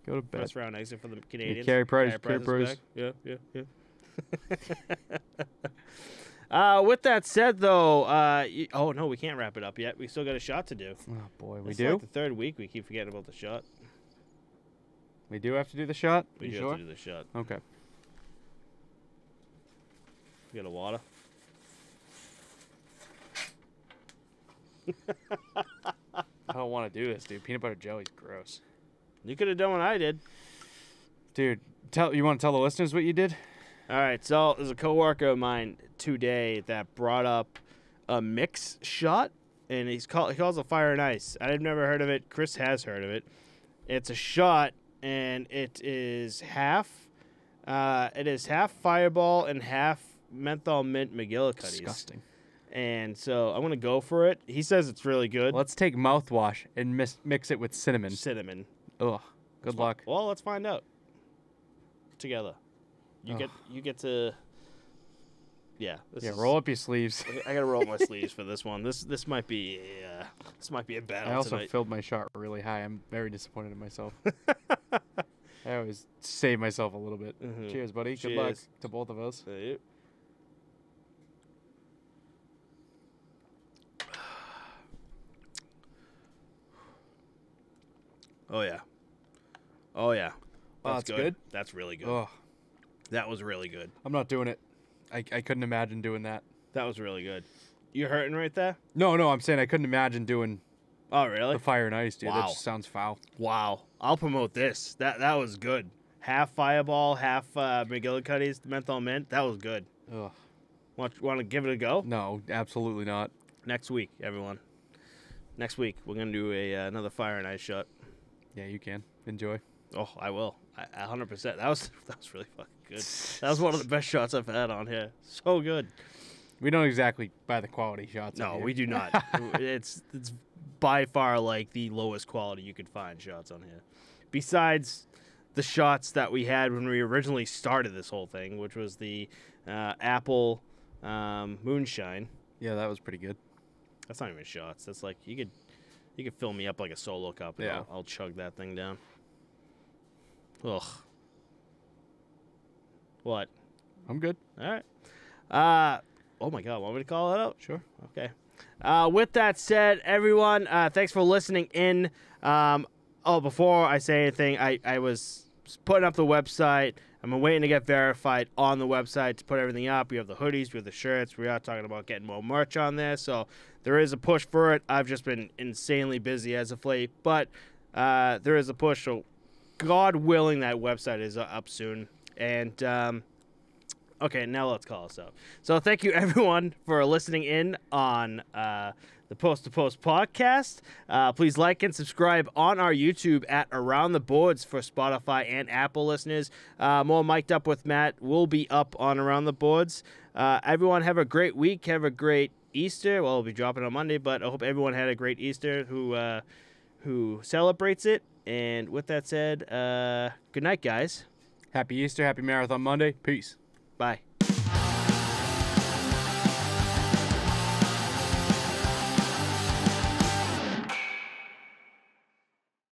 Go to bed. First round exit for the Canadiens. Carey Price. Carey Carey is Price. back. Yeah. With that said, though, oh no, we can't wrap it up yet. We still got a shot to do. Oh boy, we It's do. Like the third week we keep forgetting about the shot. We do have to do the shot. We You do sure? have to do the shot. Okay. We got a water. I don't want to do this, dude. Peanut butter jelly's gross. You could have done what I did. Dude, you want to tell the listeners what you did? All right, so there's a coworker of mine today that brought up a mix shot, and he calls it Fire and Ice. I've never heard of it. Chris has heard of it. It's a shot, and it is half Fireball and half menthol mint McGillicuddy's. Disgusting. And so I'm gonna go for it. He says it's really good. Let's take mouthwash and mix it with cinnamon. Cinnamon. Ugh. Good luck. Well, let's find out together. You get to. Yeah. Roll up your sleeves. I gotta roll up my sleeves for this one. This might be a battle. I also tonight. filled my shot really high. I'm very disappointed in myself. I always save myself a little bit. Cheers, buddy. Good luck to both of us. Oh yeah. Oh yeah. That's good. That's really good. Ugh. That was really good. I'm not doing it. I couldn't imagine doing that. That was really good. You hurting right there? No, I'm saying I couldn't imagine doing Oh really? the Fire and Ice, dude. Wow. That just sounds foul. Wow. I'll promote this. That was good. Half Fireball, half McGillicuddy's menthol mint. That was good. Ugh. Want to give it a go? No, absolutely not. Next week, everyone. Next week we're gonna do another Fire and Ice shot. Yeah, you can. Enjoy. Oh, I will. 100%. That was really fucking good. That was one of the best shots I've had on here. So good. We don't exactly buy the quality shots. No, on here. we do not. It's by far like the lowest quality you could find shots on here. Besides the shots that we had when we originally started this whole thing, which was the apple moonshine. Yeah, that was pretty good. That's not even shots. That's like you could fill me up like a solo cup. And Yeah. I'll chug that thing down. Ugh. What? I'm good. All right. Oh my God, want me to call it out? Sure. Okay. With that said, everyone, thanks for listening in. Before I say anything, I was putting up the website. I'm waiting to get verified on the website to put everything up. We have the hoodies, we have the shirts. We are talking about getting more merch on there, so there is a push for it. I've just been insanely busy as of late, but there is a push. So, God willing, that website is up soon. And okay, now let's call us out. So thank you everyone for listening in on the Post to Post podcast. Please like and subscribe on our YouTube at Around the Boards for Spotify and Apple listeners. More Mic'd Up with Matt will be up on Around the Boards. Everyone have a great week. Have a great Easter. Well, it'll be dropping on Monday, but I hope everyone had a great Easter who celebrates it. And with that said, good night, guys. Happy Easter. Happy Marathon Monday. Peace. Bye.